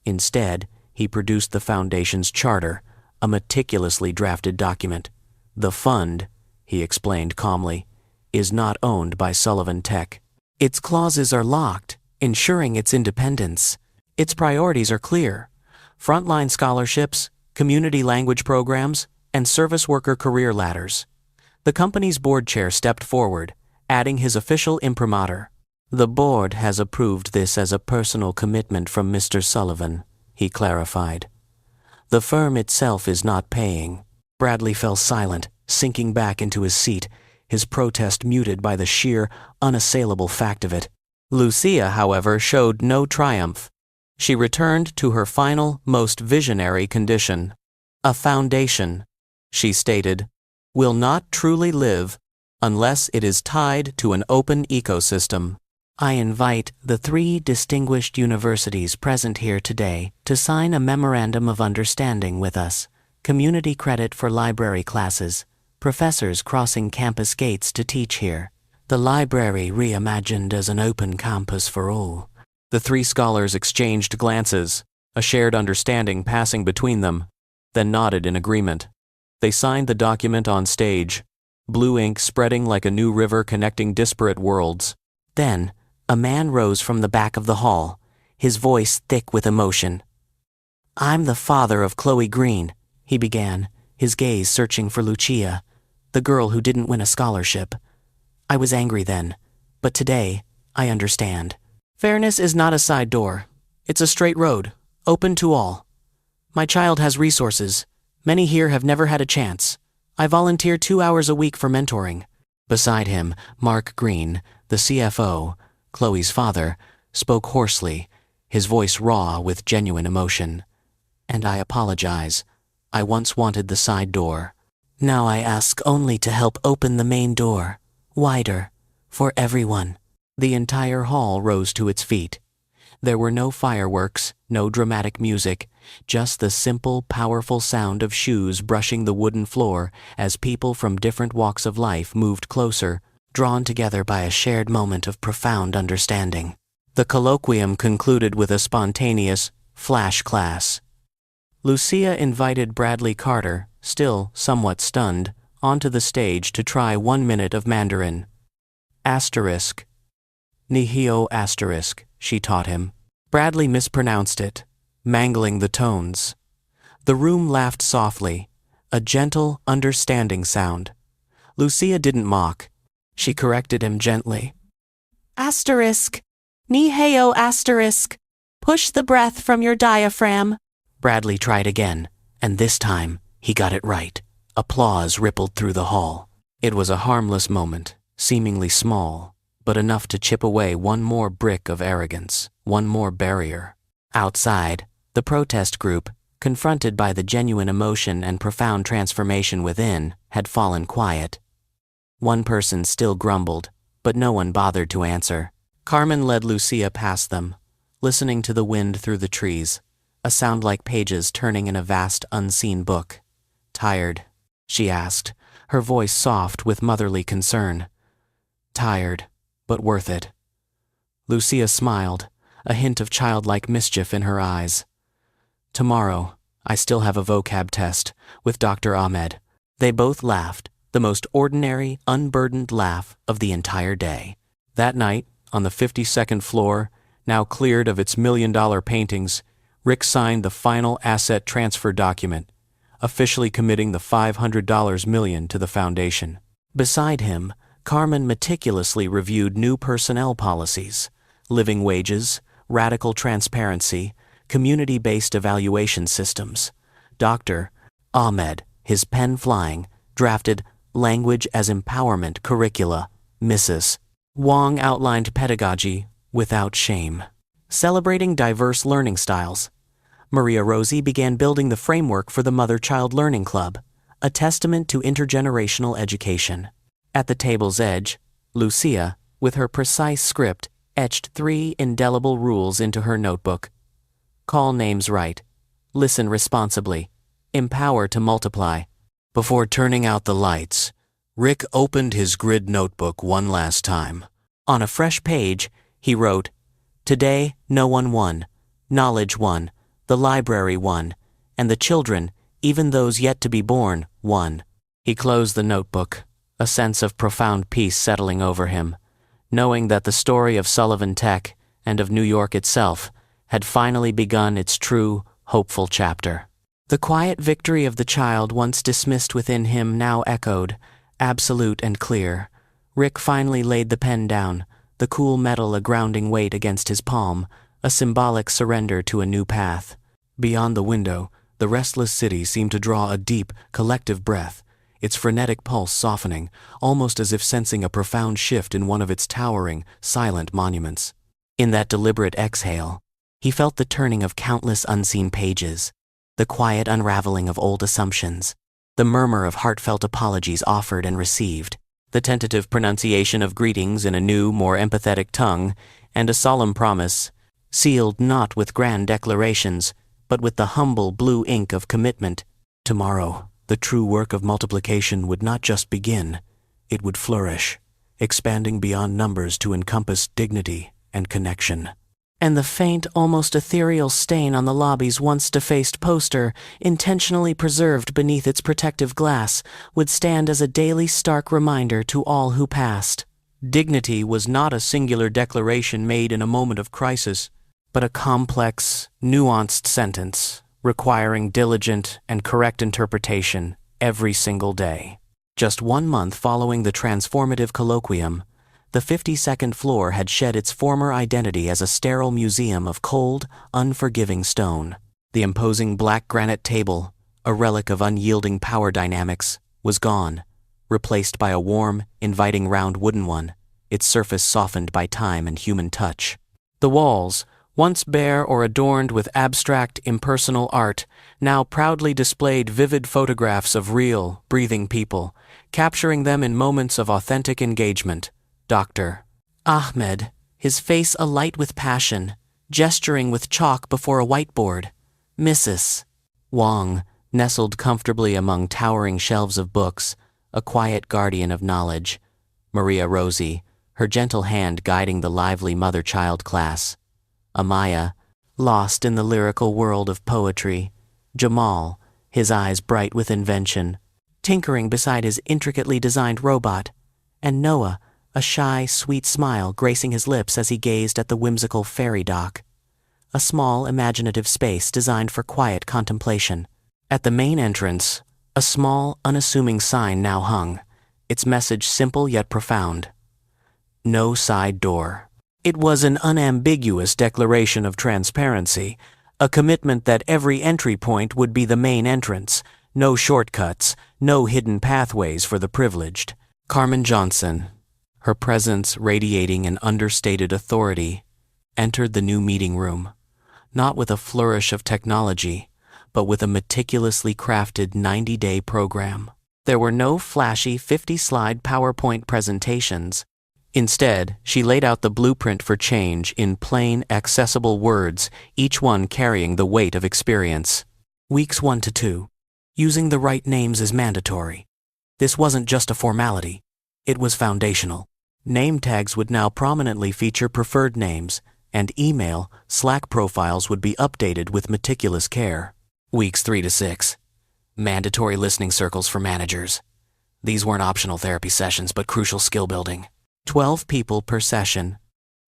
Instead, he produced the Foundation's charter, a meticulously drafted document. The fund, he explained calmly, is not owned by Sullivan Tech. Its clauses are locked, ensuring its independence. Its priorities are clear: frontline scholarships, community language programs, and service worker career ladders. The company's board chair stepped forward, adding his official imprimatur. The board has approved this as a personal commitment from Mr. Sullivan, he clarified. The firm itself is not paying. Bradley fell silent, sinking back into his seat, his protest muted by the sheer, unassailable fact of it. Lucia, however, showed no triumph. She returned to her final, most visionary condition. A foundation, she stated, will not truly live unless it is tied to an open ecosystem. I invite the 3 distinguished universities present here today to sign a memorandum of understanding with us. Community credit for library classes, professors crossing campus gates to teach here. The library reimagined as an open campus for all. The 3 scholars exchanged glances, a shared understanding passing between them, then nodded in agreement. They signed the document on stage, blue ink spreading like a new river connecting disparate worlds. Then, a man rose from the back of the hall, his voice thick with emotion. I'm the father of Chloe Green, he began, his gaze searching for Lucia, the girl who didn't win a scholarship. I was angry then, but today, I understand. Fairness is not a side door. It's a straight road, open to all. My child has resources. Many here have never had a chance. I volunteer 2 hours a week for mentoring. Beside him, Mark Green, the CFO, Chloe's father, spoke hoarsely, his voice raw with genuine emotion. And I apologize. I once wanted the side door. Now I ask only to help open the main door, wider, for everyone. The entire hall rose to its feet. There were no fireworks, no dramatic music, just the simple, powerful sound of shoes brushing the wooden floor as people from different walks of life moved closer, drawn together by a shared moment of profound understanding. The colloquium concluded with a spontaneous, flash class. Lucia invited Bradley Carter, still somewhat stunned, onto the stage to try 1 minute of Mandarin. Asterisk. Nihio asterisk, she taught him. Bradley mispronounced it, mangling the tones. The room laughed softly, a gentle, understanding sound. Lucia didn't mock. She corrected him gently. Asterisk. Niheo asterisk. Push the breath from your diaphragm. Bradley tried again, and this time he got it right. Applause rippled through the hall. It was a harmless moment, seemingly small, but enough to chip away one more brick of arrogance, one more barrier. Outside, the protest group, confronted by the genuine emotion and profound transformation within, had fallen quiet. One person still grumbled, but no one bothered to answer. Carmen led Lucia past them, listening to the wind through the trees, a sound like pages turning in a vast, unseen book. Tired? She asked, her voice soft with motherly concern. Tired, but worth it. Lucia smiled, a hint of childlike mischief in her eyes. Tomorrow, I still have a vocab test with Dr. Ahmed. They both laughed, the most ordinary, unburdened laugh of the entire day. That night, on the 52nd floor, now cleared of its $1,000,000 paintings, Rick signed the final asset transfer document, officially committing the $500 million to the foundation. Beside him, Carmen meticulously reviewed new personnel policies, living wages, radical transparency, community-based evaluation systems. Dr. Ahmed, his pen flying, drafted language as empowerment curricula. Mrs. Wong outlined pedagogy without shame. Celebrating diverse learning styles, Maria Rosie began building the framework for the Mother-Child Learning Club, a testament to intergenerational education. At the table's edge, Lucia, with her precise script, etched 3 indelible rules into her notebook. Call names right. Listen responsibly. Empower to multiply. Before turning out the lights, Rick opened his grid notebook one last time. On a fresh page, he wrote, "Today, no one won. Knowledge won. The library won. And the children, even those yet to be born, won." He closed the notebook, a sense of profound peace settling over him, knowing that the story of Sullivan Tech and of New York itself had finally begun its true, hopeful chapter. The quiet victory of the child once dismissed within him now echoed, absolute and clear. Rick finally laid the pen down, the cool metal a grounding weight against his palm, a symbolic surrender to a new path. Beyond the window, the restless city seemed to draw a deep, collective breath, its frenetic pulse softening, almost as if sensing a profound shift in one of its towering, silent monuments. In that deliberate exhale, he felt the turning of countless unseen pages, the quiet unraveling of old assumptions, the murmur of heartfelt apologies offered and received, the tentative pronunciation of greetings in a new, more empathetic tongue, and a solemn promise, sealed not with grand declarations, but with the humble blue ink of commitment. Tomorrow, the true work of multiplication would not just begin, it would flourish, expanding beyond numbers to encompass dignity and connection. And the faint, almost ethereal stain on the lobby's once defaced poster, intentionally preserved beneath its protective glass, would stand as a daily stark reminder to all who passed. Dignity was not a singular declaration made in a moment of crisis, but a complex, nuanced sentence, requiring diligent and correct interpretation every single day. Just 1 month following the transformative colloquium, the 52nd floor had shed its former identity as a sterile museum of cold, unforgiving stone. The imposing black granite table, a relic of unyielding power dynamics, was gone, replaced by a warm, inviting round wooden one, its surface softened by time and human touch. The walls, once bare or adorned with abstract, impersonal art, now proudly displayed vivid photographs of real, breathing people, capturing them in moments of authentic engagement. Dr. Ahmed, his face alight with passion, gesturing with chalk before a whiteboard. Mrs. Wong, nestled comfortably among towering shelves of books, a quiet guardian of knowledge. Maria Rosie, her gentle hand guiding the lively mother-child class. Amaya, lost in the lyrical world of poetry. Jamal, his eyes bright with invention, tinkering beside his intricately designed robot. And Noah, a shy, sweet smile gracing his lips as he gazed at the whimsical ferry dock. A small, imaginative space designed for quiet contemplation. At the main entrance, a small, unassuming sign now hung, its message simple yet profound. No side door. It was an unambiguous declaration of transparency, a commitment that every entry point would be the main entrance, no shortcuts, no hidden pathways for the privileged. Carmen Johnson, her presence radiating an understated authority, entered the new meeting room, not with a flourish of technology, but with a meticulously crafted 90-day program. There were no flashy 50-slide PowerPoint presentations. Instead, she laid out the blueprint for change in plain, accessible words, each one carrying the weight of experience. Weeks 1 to 2. Using the right names is mandatory. This wasn't just a formality. It was foundational. Name tags would now prominently feature preferred names, and email, Slack profiles would be updated with meticulous care. Weeks 3 to 6. Mandatory listening circles for managers. These weren't optional therapy sessions, but crucial skill building. 12 people per session,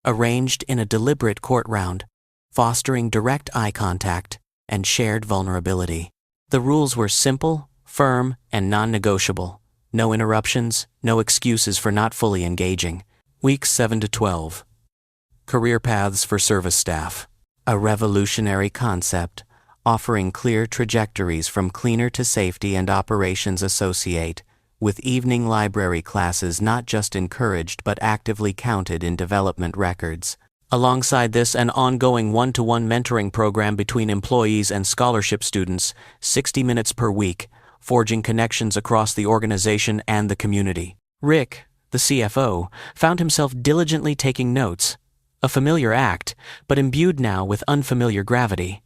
arranged in a deliberate court round, fostering direct eye contact and shared vulnerability. The rules were simple, firm, and non-negotiable. No interruptions, no excuses for not fully engaging. Weeks 7 to 12. Career paths for service staff. A revolutionary concept, offering clear trajectories from cleaner to safety and operations associate, with evening library classes not just encouraged but actively counted in development records. Alongside this, an ongoing one-to-one mentoring program between employees and scholarship students, 60 minutes per week, forging connections across the organization and the community. Rick, the CFO, found himself diligently taking notes, a familiar act, but imbued now with unfamiliar gravity.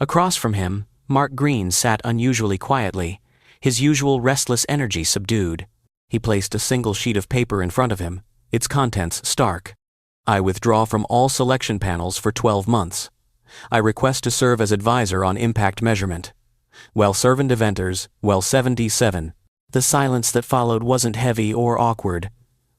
Across from him, Mark Green sat unusually quietly, his usual restless energy subdued. He placed a single sheet of paper in front of him, its contents stark. I withdraw from all selection panels for 12 months. I request to serve as advisor on impact measurement. Well servant eventers, well 77. The silence that followed wasn't heavy or awkward.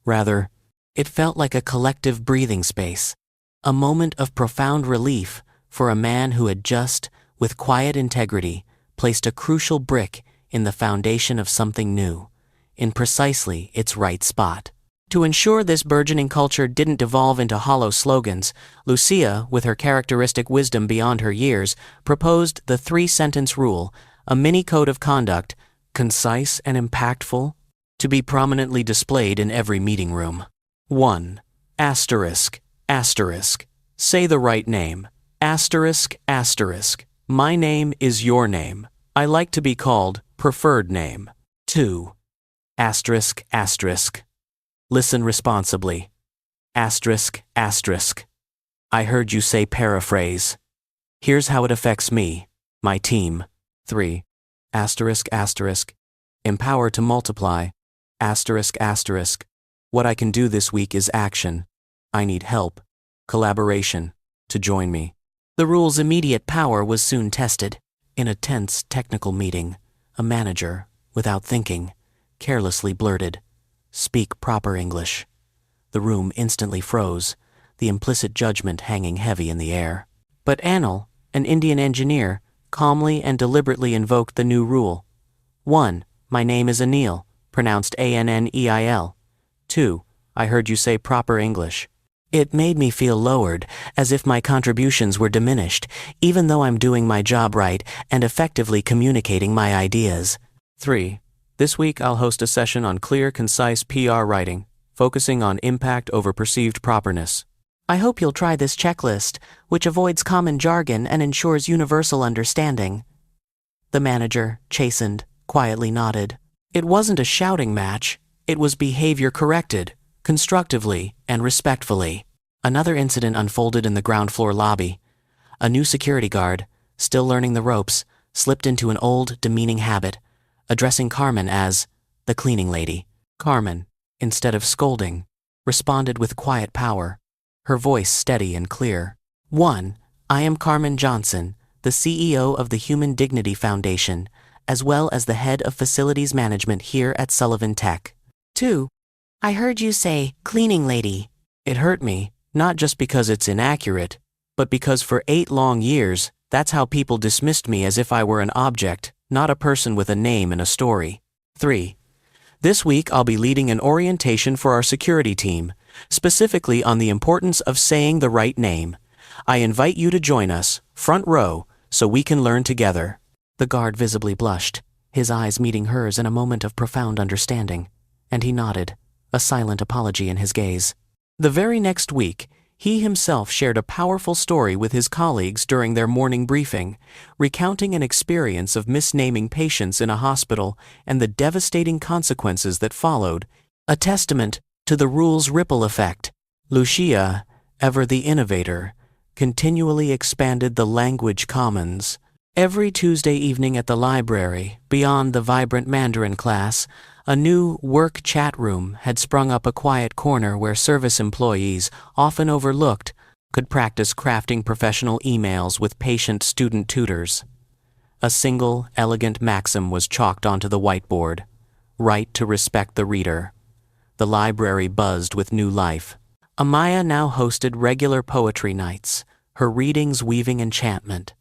Rather, it felt like a collective breathing space, a moment of profound relief for a man who had just, with quiet integrity, placed a crucial brick in the foundation of something new, in precisely its right spot. To ensure this burgeoning culture didn't devolve into hollow slogans, Lucia, with her characteristic wisdom beyond her years, proposed the 3-sentence rule, a mini code of conduct, concise and impactful, to be prominently displayed in every meeting room. 1. Asterisk, asterisk. Say the right name. Asterisk, asterisk. My name is your name. I like to be called preferred name. 2. Asterisk, asterisk. Listen responsibly. Asterisk, asterisk. I heard you say paraphrase. Here's how it affects me, my team. 3. Asterisk, asterisk. Empower to multiply. Asterisk, asterisk. What I can do this week is action. I need help, collaboration, to join me. The rule's immediate power was soon tested. In a tense technical meeting, a manager, without thinking, carelessly blurted, "Speak proper English." The room instantly froze, the implicit judgment hanging heavy in the air. But Anil, an Indian engineer, calmly and deliberately invoked the new rule. 1. My name is Anil, pronounced Anneil. 2. I heard you say proper English. It made me feel lowered, as if my contributions were diminished, even though I'm doing my job right and effectively communicating my ideas. 3. This week I'll host a session on clear, concise PR writing, focusing on impact over perceived properness. I hope you'll try this checklist, which avoids common jargon and ensures universal understanding. The manager, chastened, quietly nodded. It wasn't a shouting match, it was behavior corrected, constructively and respectfully. Another incident unfolded in the ground floor lobby. A new security guard, still learning the ropes, slipped into an old, demeaning habit, addressing Carmen as the cleaning lady. Carmen, instead of scolding, responded with quiet power, her voice steady and clear. 1. I am Carmen Johnson, the CEO of the Human Dignity Foundation, as well as the head of facilities management here at Sullivan Tech. 2. I heard you say, cleaning lady. It hurt me, not just because it's inaccurate, but because for 8 long years, that's how people dismissed me as if I were an object, not a person with a name and a story. 3. This week I'll be leading an orientation for our security team, specifically on the importance of saying the right name. I invite you to join us, front row, so we can learn together. The guard visibly blushed, his eyes meeting hers in a moment of profound understanding, and he nodded, a silent apology in his gaze. The very next week, he himself shared a powerful story with his colleagues during their morning briefing, recounting an experience of misnaming patients in a hospital and the devastating consequences that followed, a testament to the rule's ripple effect. Lucia, ever the innovator, continually expanded the language commons. Every Tuesday evening at the library, beyond the vibrant Mandarin class, a new work chat room had sprung up, a quiet corner where service employees, often overlooked, could practice crafting professional emails with patient student tutors. A single, elegant maxim was chalked onto the whiteboard: right to respect the reader. The library buzzed with new life. Amaya now hosted regular poetry nights, her readings weaving enchantment.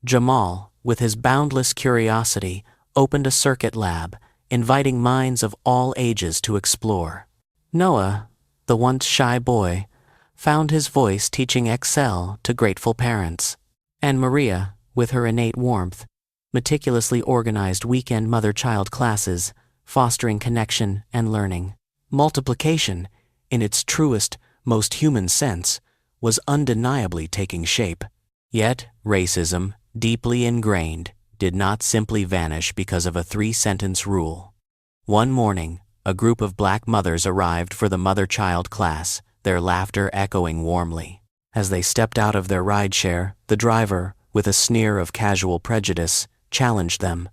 Jamal, with his boundless curiosity, opened a circuit lab, inviting minds of all ages to explore. Noah, the once shy boy, found his voice teaching Excel to grateful parents. And Maria, with her innate warmth, meticulously organized weekend mother-child classes, fostering connection and learning. Multiplication, in its truest, most human sense, was undeniably taking shape. Yet, racism, deeply ingrained, did not simply vanish because of a 3-sentence rule. One morning, a group of black mothers arrived for the mother-child class, their laughter echoing warmly. As they stepped out of their rideshare, the driver, with a sneer of casual prejudice, challenged them.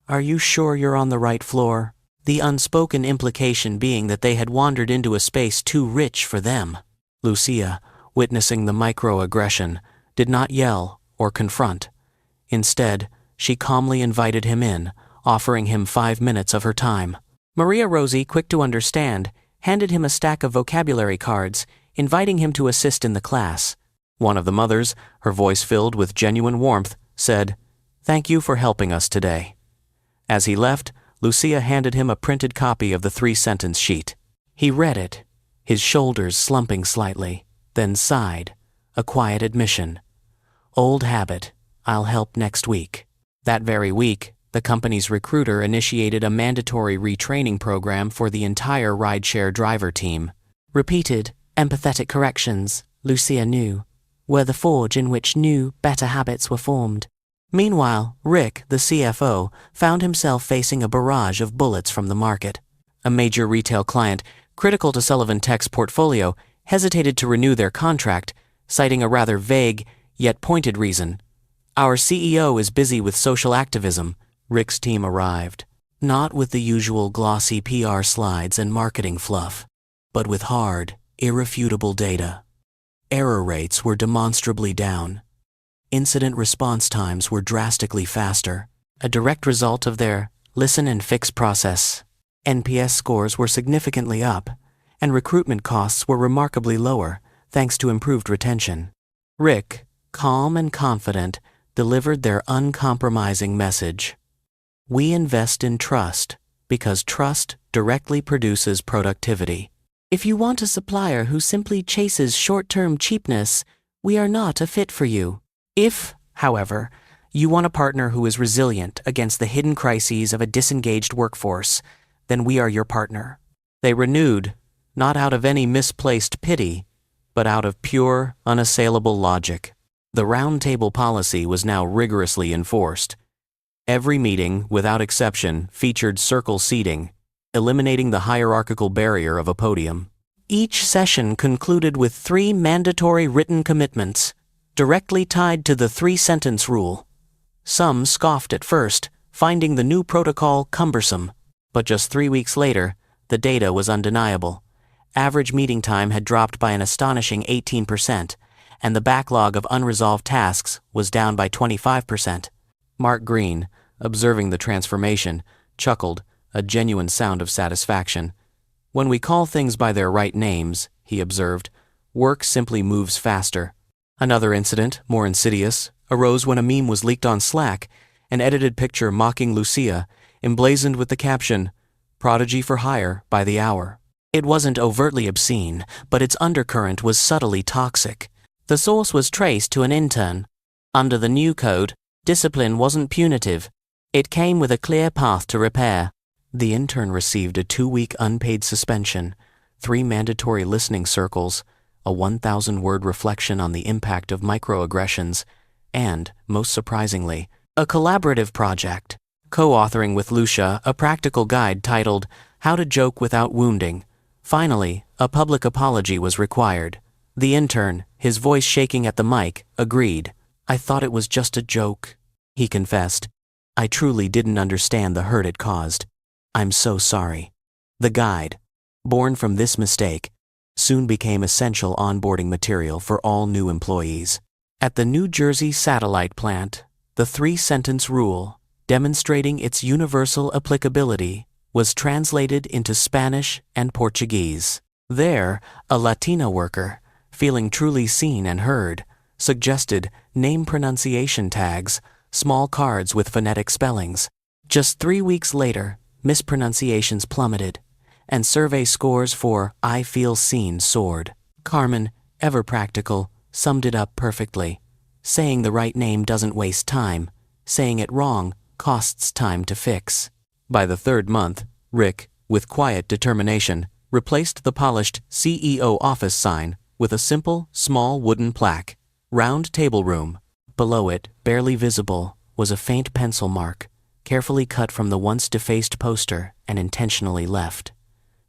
"Are you sure you're on the right floor?" The unspoken implication being that they had wandered into a space too rich for them. Lucia, witnessing the microaggression, did not yell or confront. Instead, she calmly invited him in, offering him 5 minutes of her time. Maria Rosie, quick to understand, handed him a stack of vocabulary cards, inviting him to assist in the class. One of the mothers, her voice filled with genuine warmth, said, "Thank you for helping us today." As he left, Lucia handed him a printed copy of the 3-sentence sheet. He read it, his shoulders slumping slightly, then sighed, a quiet admission. Old habit, I'll help next week. That very week, the company's recruiter initiated a mandatory retraining program for the entire rideshare driver team. Repeated, empathetic corrections, Lucia knew, were the forge in which new, better habits were formed. Meanwhile, Rick, the CFO, found himself facing a barrage of bullets from the market. A major retail client, critical to Sullivan Tech's portfolio, hesitated to renew their contract, citing a rather vague, yet pointed reason. "Our CEO is busy with social activism." Rick's team arrived, not with the usual glossy PR slides and marketing fluff, but with hard, irrefutable data. Error rates were demonstrably down. Incident response times were drastically faster, a direct result of their listen and fix process. NPS scores were significantly up, and recruitment costs were remarkably lower, thanks to improved retention. Rick, calm and confident, delivered their uncompromising message. We invest in trust, because trust directly produces productivity. If you want a supplier who simply chases short-term cheapness, we are not a fit for you. If, however, you want a partner who is resilient against the hidden crises of a disengaged workforce, then we are your partner. They renewed, not out of any misplaced pity, but out of pure, unassailable logic. The roundtable policy was now rigorously enforced. Every meeting, without exception, featured circle seating, eliminating the hierarchical barrier of a podium. Each session concluded with 3 mandatory written commitments, directly tied to the 3-sentence rule. Some scoffed at first, finding the new protocol cumbersome, but just 3 weeks later, the data was undeniable. Average meeting time had dropped by an astonishing 18%, and the backlog of unresolved tasks was down by 25%. Mark Green, observing the transformation, chuckled, a genuine sound of satisfaction. When we call things by their right names, he observed, work simply moves faster. Another incident, more insidious, arose when a meme was leaked on Slack, an edited picture mocking Lucia, emblazoned with the caption, "Prodigy for hire by the hour." It wasn't overtly obscene, but its undercurrent was subtly toxic. The source was traced to an intern. Under the new code, discipline wasn't punitive. It came with a clear path to repair. The intern received a 2-week unpaid suspension, 3 mandatory listening circles, a 1,000-word reflection on the impact of microaggressions, and, most surprisingly, a collaborative project, co-authoring with Lucia a practical guide titled How to Joke Without Wounding. Finally, a public apology was required. The intern, his voice shaking at the mic, agreed. "I thought it was just a joke," he confessed. "I truly didn't understand the hurt it caused. I'm so sorry." The guide, born from this mistake, soon became essential onboarding material for all new employees. At the New Jersey satellite plant, the 3-sentence rule, demonstrating its universal applicability, was translated into Spanish and Portuguese. There, a Latina worker, feeling truly seen and heard, suggested name pronunciation tags, small cards with phonetic spellings. Just 3 weeks later, mispronunciations plummeted, and survey scores for "I feel seen" soared. Carmen, ever practical, summed it up perfectly. Saying the right name doesn't waste time. Saying it wrong costs time to fix. By the 3rd month, Rick, with quiet determination, replaced the polished CEO office sign with a simple, small wooden plaque, "Round Table Room." Below it, barely visible, was a faint pencil mark, carefully cut from the once defaced poster and intentionally left.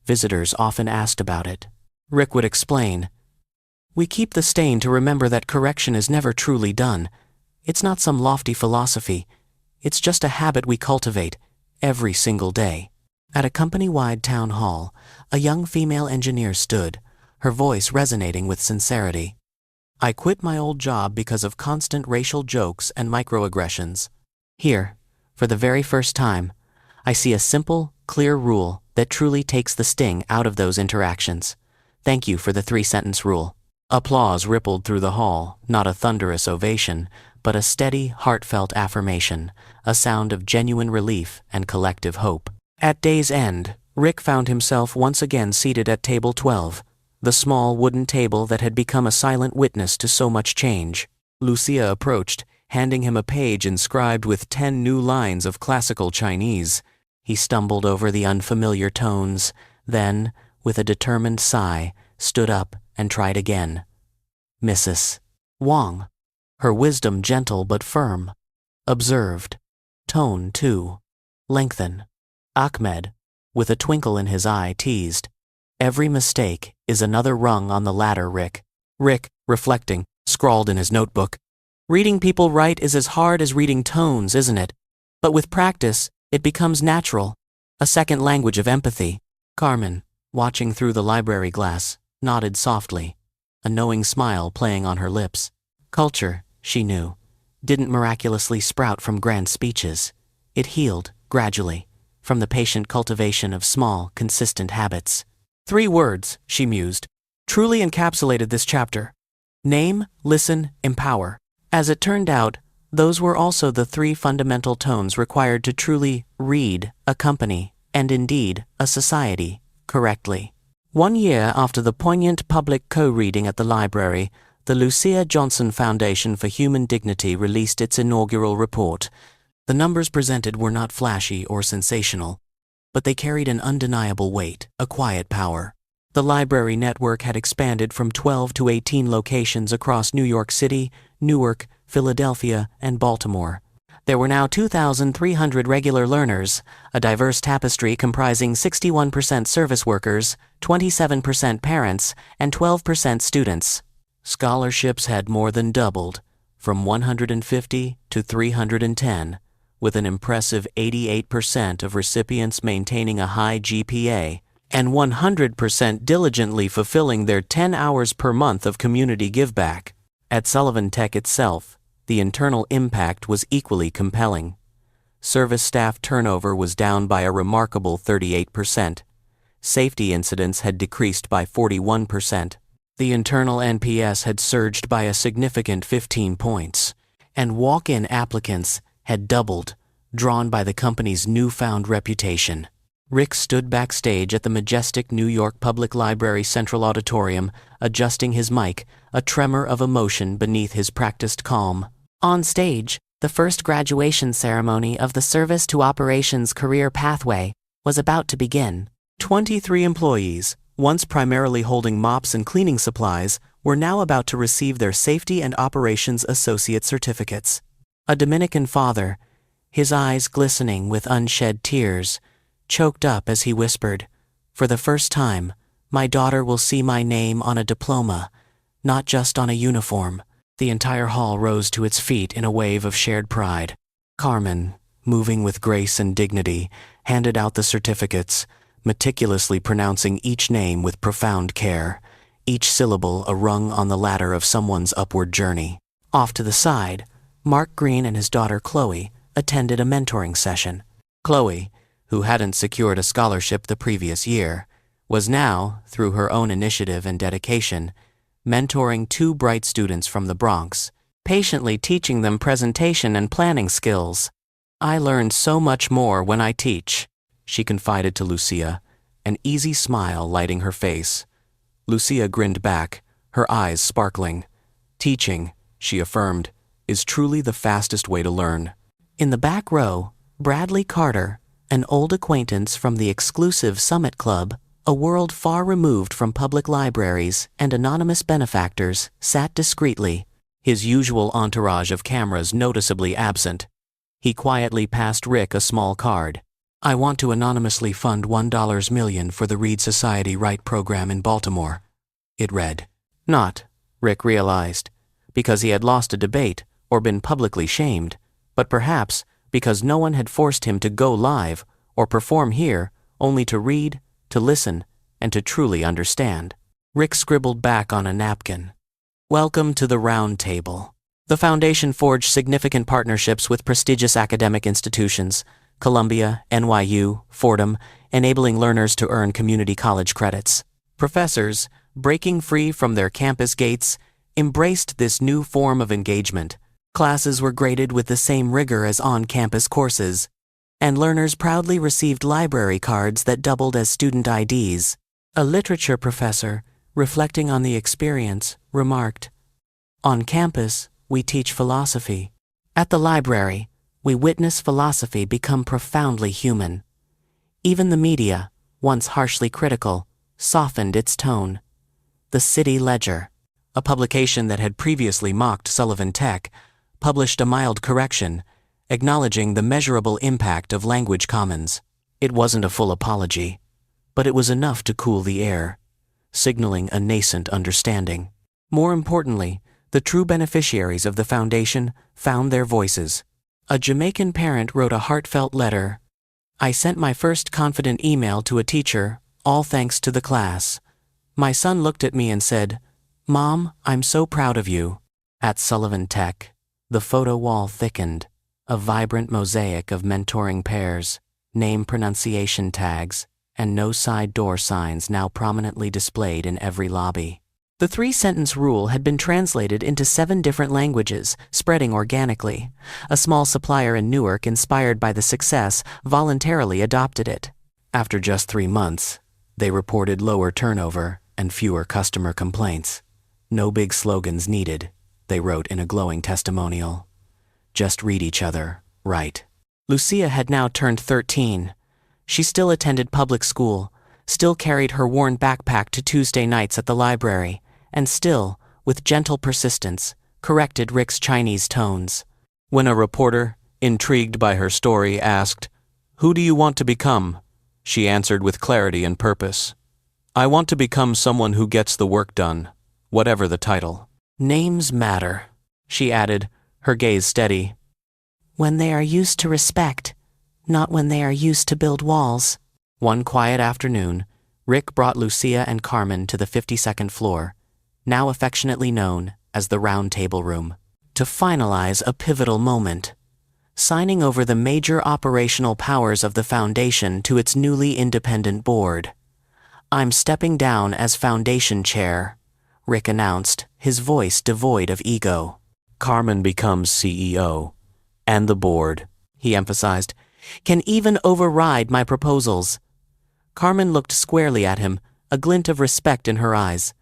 Visitors often asked about it. Rick would explain, "We keep the stain to remember that correction is never truly done. It's not some lofty philosophy. It's just a habit we cultivate every single day." At a company-wide town hall, a young female engineer stood, her voice resonating with sincerity. "I quit my old job because of constant racial jokes and microaggressions. Here, for the very first time, I see a simple, clear rule that truly takes the sting out of those interactions. Thank you for the 3-sentence rule." Applause rippled through the hall, not a thunderous ovation, but a steady, heartfelt affirmation, a sound of genuine relief and collective hope. At day's end, Rick found himself once again seated at table 12, the small wooden table that had become a silent witness to so much change. Lucia approached, handing him a page inscribed with 10 new lines of classical Chinese. He stumbled over the unfamiliar tones, then, with a determined sigh, stood up and tried again. Mrs. Wang, her wisdom gentle but firm. Observed. Tone, too. Lengthen. Ahmed, with a twinkle in his eye, teased. "Every mistake is another rung on the ladder, Rick." Rick, reflecting, scrawled in his notebook, "Reading people right is as hard as reading tones, isn't it? But with practice, it becomes natural. A second language of empathy." Carmen, watching through the library glass, nodded softly, a knowing smile playing on her lips. Culture, she knew, didn't miraculously sprout from grand speeches. It healed, gradually, from the patient cultivation of small, consistent habits. 3 words, she mused, truly encapsulated this chapter. Name, listen, empower. As it turned out, those were also the 3 fundamental tones required to truly read a company, and indeed, a society, correctly. 1 year after the poignant public co-reading at the library, the Lucia Johnson Foundation for Human Dignity released its inaugural report. The numbers presented were not flashy or sensational, but they carried an undeniable weight, a quiet power. The library network had expanded from 12 to 18 locations across New York City, Newark, Philadelphia, and Baltimore. There were now 2,300 regular learners, a diverse tapestry comprising 61% service workers, 27% parents, and 12% students. Scholarships had more than doubled, from 150 to 310, with an impressive 88% of recipients maintaining a high GPA, and 100% diligently fulfilling their 10 hours per month of community giveback. At Sullivan Tech itself, the internal impact was equally compelling. Service staff turnover was down by a remarkable 38%. Safety incidents had decreased by 41%. The internal NPS had surged by a significant 15 points, and walk-in applicants had doubled, drawn by the company's newfound reputation. Rick stood backstage at the majestic New York Public Library Central Auditorium, adjusting his mic, a tremor of emotion beneath his practiced calm. On stage, the first graduation ceremony of the Service to Operations career pathway was about to begin. 23 employees, once primarily holding mops and cleaning supplies, were now about to receive their Safety and Operations Associate certificates. A Dominican father, his eyes glistening with unshed tears, choked up as he whispered, "For the first time, my daughter will see my name on a diploma, not just on a uniform." The entire hall rose to its feet in a wave of shared pride. Carmen, moving with grace and dignity, handed out the certificates, meticulously pronouncing each name with profound care, each syllable a rung on the ladder of someone's upward journey. Off to the side, Mark Green and his daughter Chloe attended a mentoring session. Chloe, who hadn't secured a scholarship the previous year, was now, through her own initiative and dedication, mentoring two bright students from the Bronx, patiently teaching them presentation and planning skills. "I learn so much more when I teach," she confided to Lucia, an easy smile lighting her face. Lucia grinned back, her eyes sparkling. "Teaching," she affirmed, "is truly the fastest way to learn." In the back row, Bradley Carter, an old acquaintance from the exclusive Summit Club, a world far removed from public libraries and anonymous benefactors, sat discreetly, his usual entourage of cameras noticeably absent. He quietly passed Rick a small card. "I want to anonymously fund $1 million for the Reed Society Write program in Baltimore," it read. Not, Rick realized, because he had lost a debate or been publicly shamed, but perhaps because no one had forced him to go live or perform here only to read, to listen, and to truly understand. Rick scribbled back on a napkin. "Welcome to the Round Table." The foundation forged significant partnerships with prestigious academic institutions, Columbia, NYU, Fordham, enabling learners to earn community college credits. Professors, breaking free from their campus gates, embraced this new form of engagement. Classes were graded with the same rigor as on-campus courses, and learners proudly received library cards that doubled as student IDs. A literature professor, reflecting on the experience, remarked, "On campus, we teach philosophy. At the library, we witness philosophy become profoundly human." Even the media, once harshly critical, softened its tone. The City Ledger, a publication that had previously mocked Sullivan Tech, published a mild correction, acknowledging the measurable impact of language commons. It wasn't a full apology, but it was enough to cool the air, signaling a nascent understanding. More importantly, the true beneficiaries of the foundation found their voices. A Jamaican parent wrote a heartfelt letter. "I sent my first confident email to a teacher, all thanks to the class. My son looked at me and said, 'Mom, I'm so proud of you.'" At Sullivan Tech, the photo wall thickened, a vibrant mosaic of mentoring pairs, name pronunciation tags, and no side door signs now prominently displayed in every lobby. The 3-sentence rule had been translated into 7 different languages, spreading organically. A small supplier in Newark, inspired by the success, voluntarily adopted it. After just 3 months, they reported lower turnover and fewer customer complaints. "No big slogans needed," they wrote in a glowing testimonial. "Just read each other, right?" Lucia had now turned 13. She still attended public school, still carried her worn backpack to Tuesday nights at the library, and still, with gentle persistence, corrected Rick's Chinese tones. When a reporter, intrigued by her story, asked, "Who do you want to become?" she answered with clarity and purpose, "I want to become someone who gets the work done, whatever the title." "Names matter," she added, her gaze steady. "When they are used to respect, not when they are used to build walls." One quiet afternoon, Rick brought Lucia and Carmen to the 52nd floor, now affectionately known as the Round Table Room, to finalize a pivotal moment, signing over the major operational powers of the foundation to its newly independent board. I'm stepping down as foundation chair, Rick announced, his voice devoid of ego. Carmen becomes CEO. And the board, he emphasized, can even override my proposals. Carmen looked squarely at him, a glint of respect in her eyes.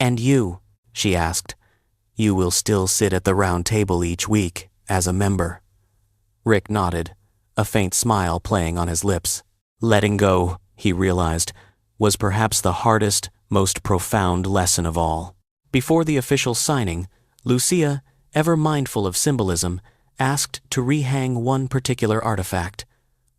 And you, she asked. You will still sit at the round table each week, as a member. Rick nodded, a faint smile playing on his lips. Letting go, he realized, was perhaps the hardest, most profound lesson of all. Before the official signing, Lucia, ever mindful of symbolism, asked to rehang one particular artifact,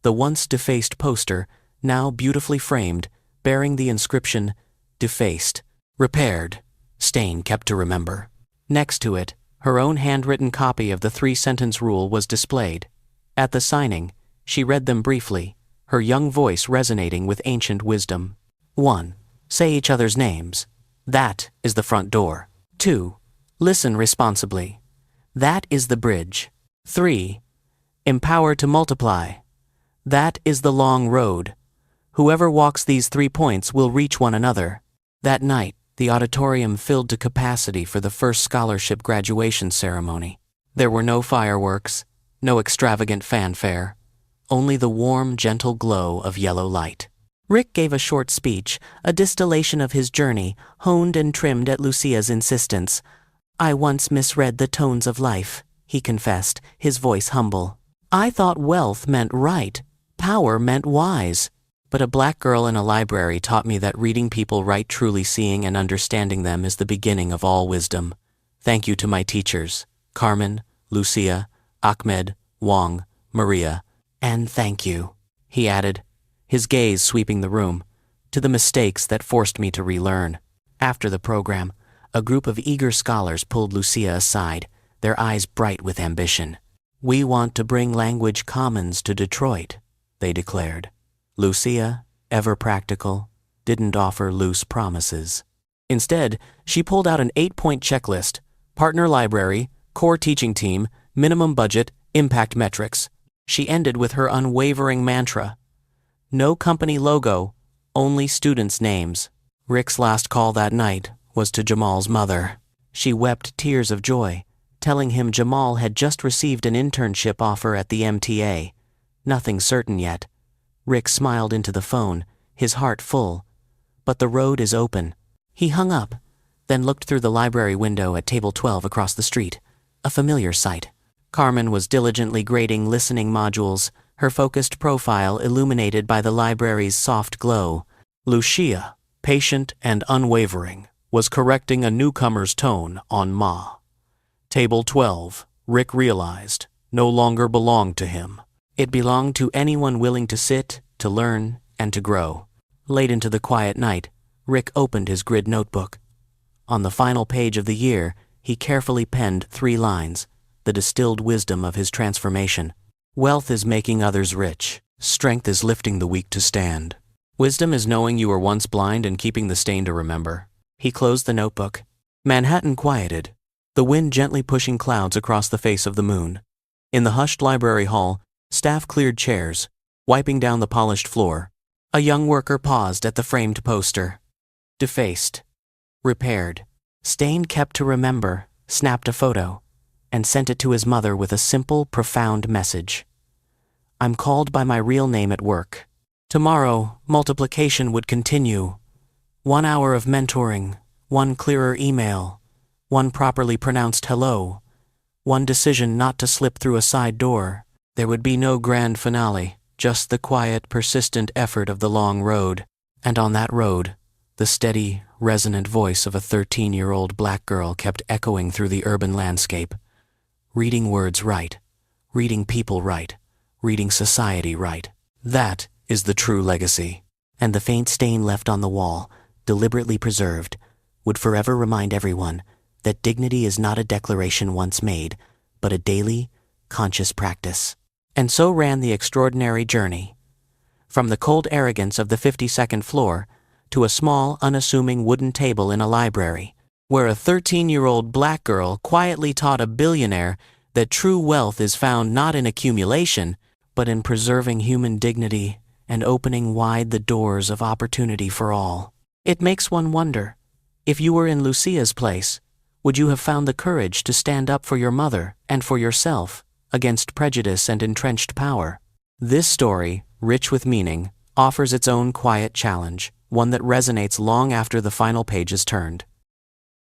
the once defaced poster, now beautifully framed, bearing the inscription, "Defaced, repaired, stain kept to remember." Next to it, her own handwritten copy of the 3-sentence rule was displayed. At the signing, she read them briefly, her young voice resonating with ancient wisdom. 1. Say each other's names. That is the front door. 2. Listen responsibly. That is the bridge. 3. Empower to multiply. That is the long road. Whoever walks these 3 points will reach one another. That night, the auditorium filled to capacity for the first scholarship graduation ceremony. There were no fireworks, no extravagant fanfare, only the warm, gentle glow of yellow light. Rick gave a short speech, a distillation of his journey, honed and trimmed at Lucia's insistence. I once misread the tones of life, he confessed, his voice humble. I thought wealth meant right, power meant wise. But a black girl in a library taught me that reading people right, truly seeing and understanding them, is the beginning of all wisdom. Thank you to my teachers, Carmen, Lucia, Ahmed, Wong, Maria, and thank you, he added, his gaze sweeping the room, to the mistakes that forced me to relearn. After the program, a group of eager scholars pulled Lucia aside, their eyes bright with ambition. We want to bring language commons to Detroit, they declared. Lucia, ever practical, didn't offer loose promises. Instead, she pulled out an 8-point checklist: partner library, core teaching team, minimum budget, impact metrics. She ended with her unwavering mantra: no company logo, only students' names. Rick's last call that night was to Jamal's mother. She wept tears of joy, telling him Jamal had just received an internship offer at the MTA. Nothing certain yet. Rick smiled into the phone, his heart full. But the road is open. He hung up, then looked through the library window at table 12 across the street, a familiar sight. Carmen was diligently grading listening modules, her focused profile illuminated by the library's soft glow. Lucia, patient and unwavering, was correcting a newcomer's tone on Ma. Table 12, Rick realized, no longer belonged to him. It belonged to anyone willing to sit, to learn, and to grow. Late into the quiet night, Rick opened his grid notebook. On the final page of the year, he carefully penned 3 lines, the distilled wisdom of his transformation. Wealth is making others rich. Strength is lifting the weak to stand. Wisdom is knowing you were once blind and keeping the stain to remember. He closed the notebook. Manhattan quieted, the wind gently pushing clouds across the face of the moon. In the hushed library hall, staff cleared chairs, wiping down the polished floor. A young worker paused at the framed poster. Defaced, repaired, stain kept to remember, snapped a photo, and sent it to his mother with a simple, profound message. I'm called by my real name at work. Tomorrow, multiplication would continue. 1 hour of mentoring, 1 clearer email, 1 properly pronounced hello, 1 decision not to slip through a side door. There would be no grand finale, just the quiet, persistent effort of the long road. And on that road, the steady, resonant voice of a 13-year-old black girl kept echoing through the urban landscape. Reading words right, reading people right, reading society right. That is the true legacy. And the faint stain left on the wall, deliberately preserved, would forever remind everyone that dignity is not a declaration once made, but a daily, conscious practice. And so ran the extraordinary journey. From the cold arrogance of the 52nd floor to a small, unassuming wooden table in a library, where a 13-year-old black girl quietly taught a billionaire that true wealth is found not in accumulation, but in preserving human dignity and opening wide the doors of opportunity for all. It makes one wonder, if you were in Lucia's place, would you have found the courage to stand up for your mother and for yourself, against prejudice and entrenched power? This story, rich with meaning, offers its own quiet challenge, one that resonates long after the final page is turned.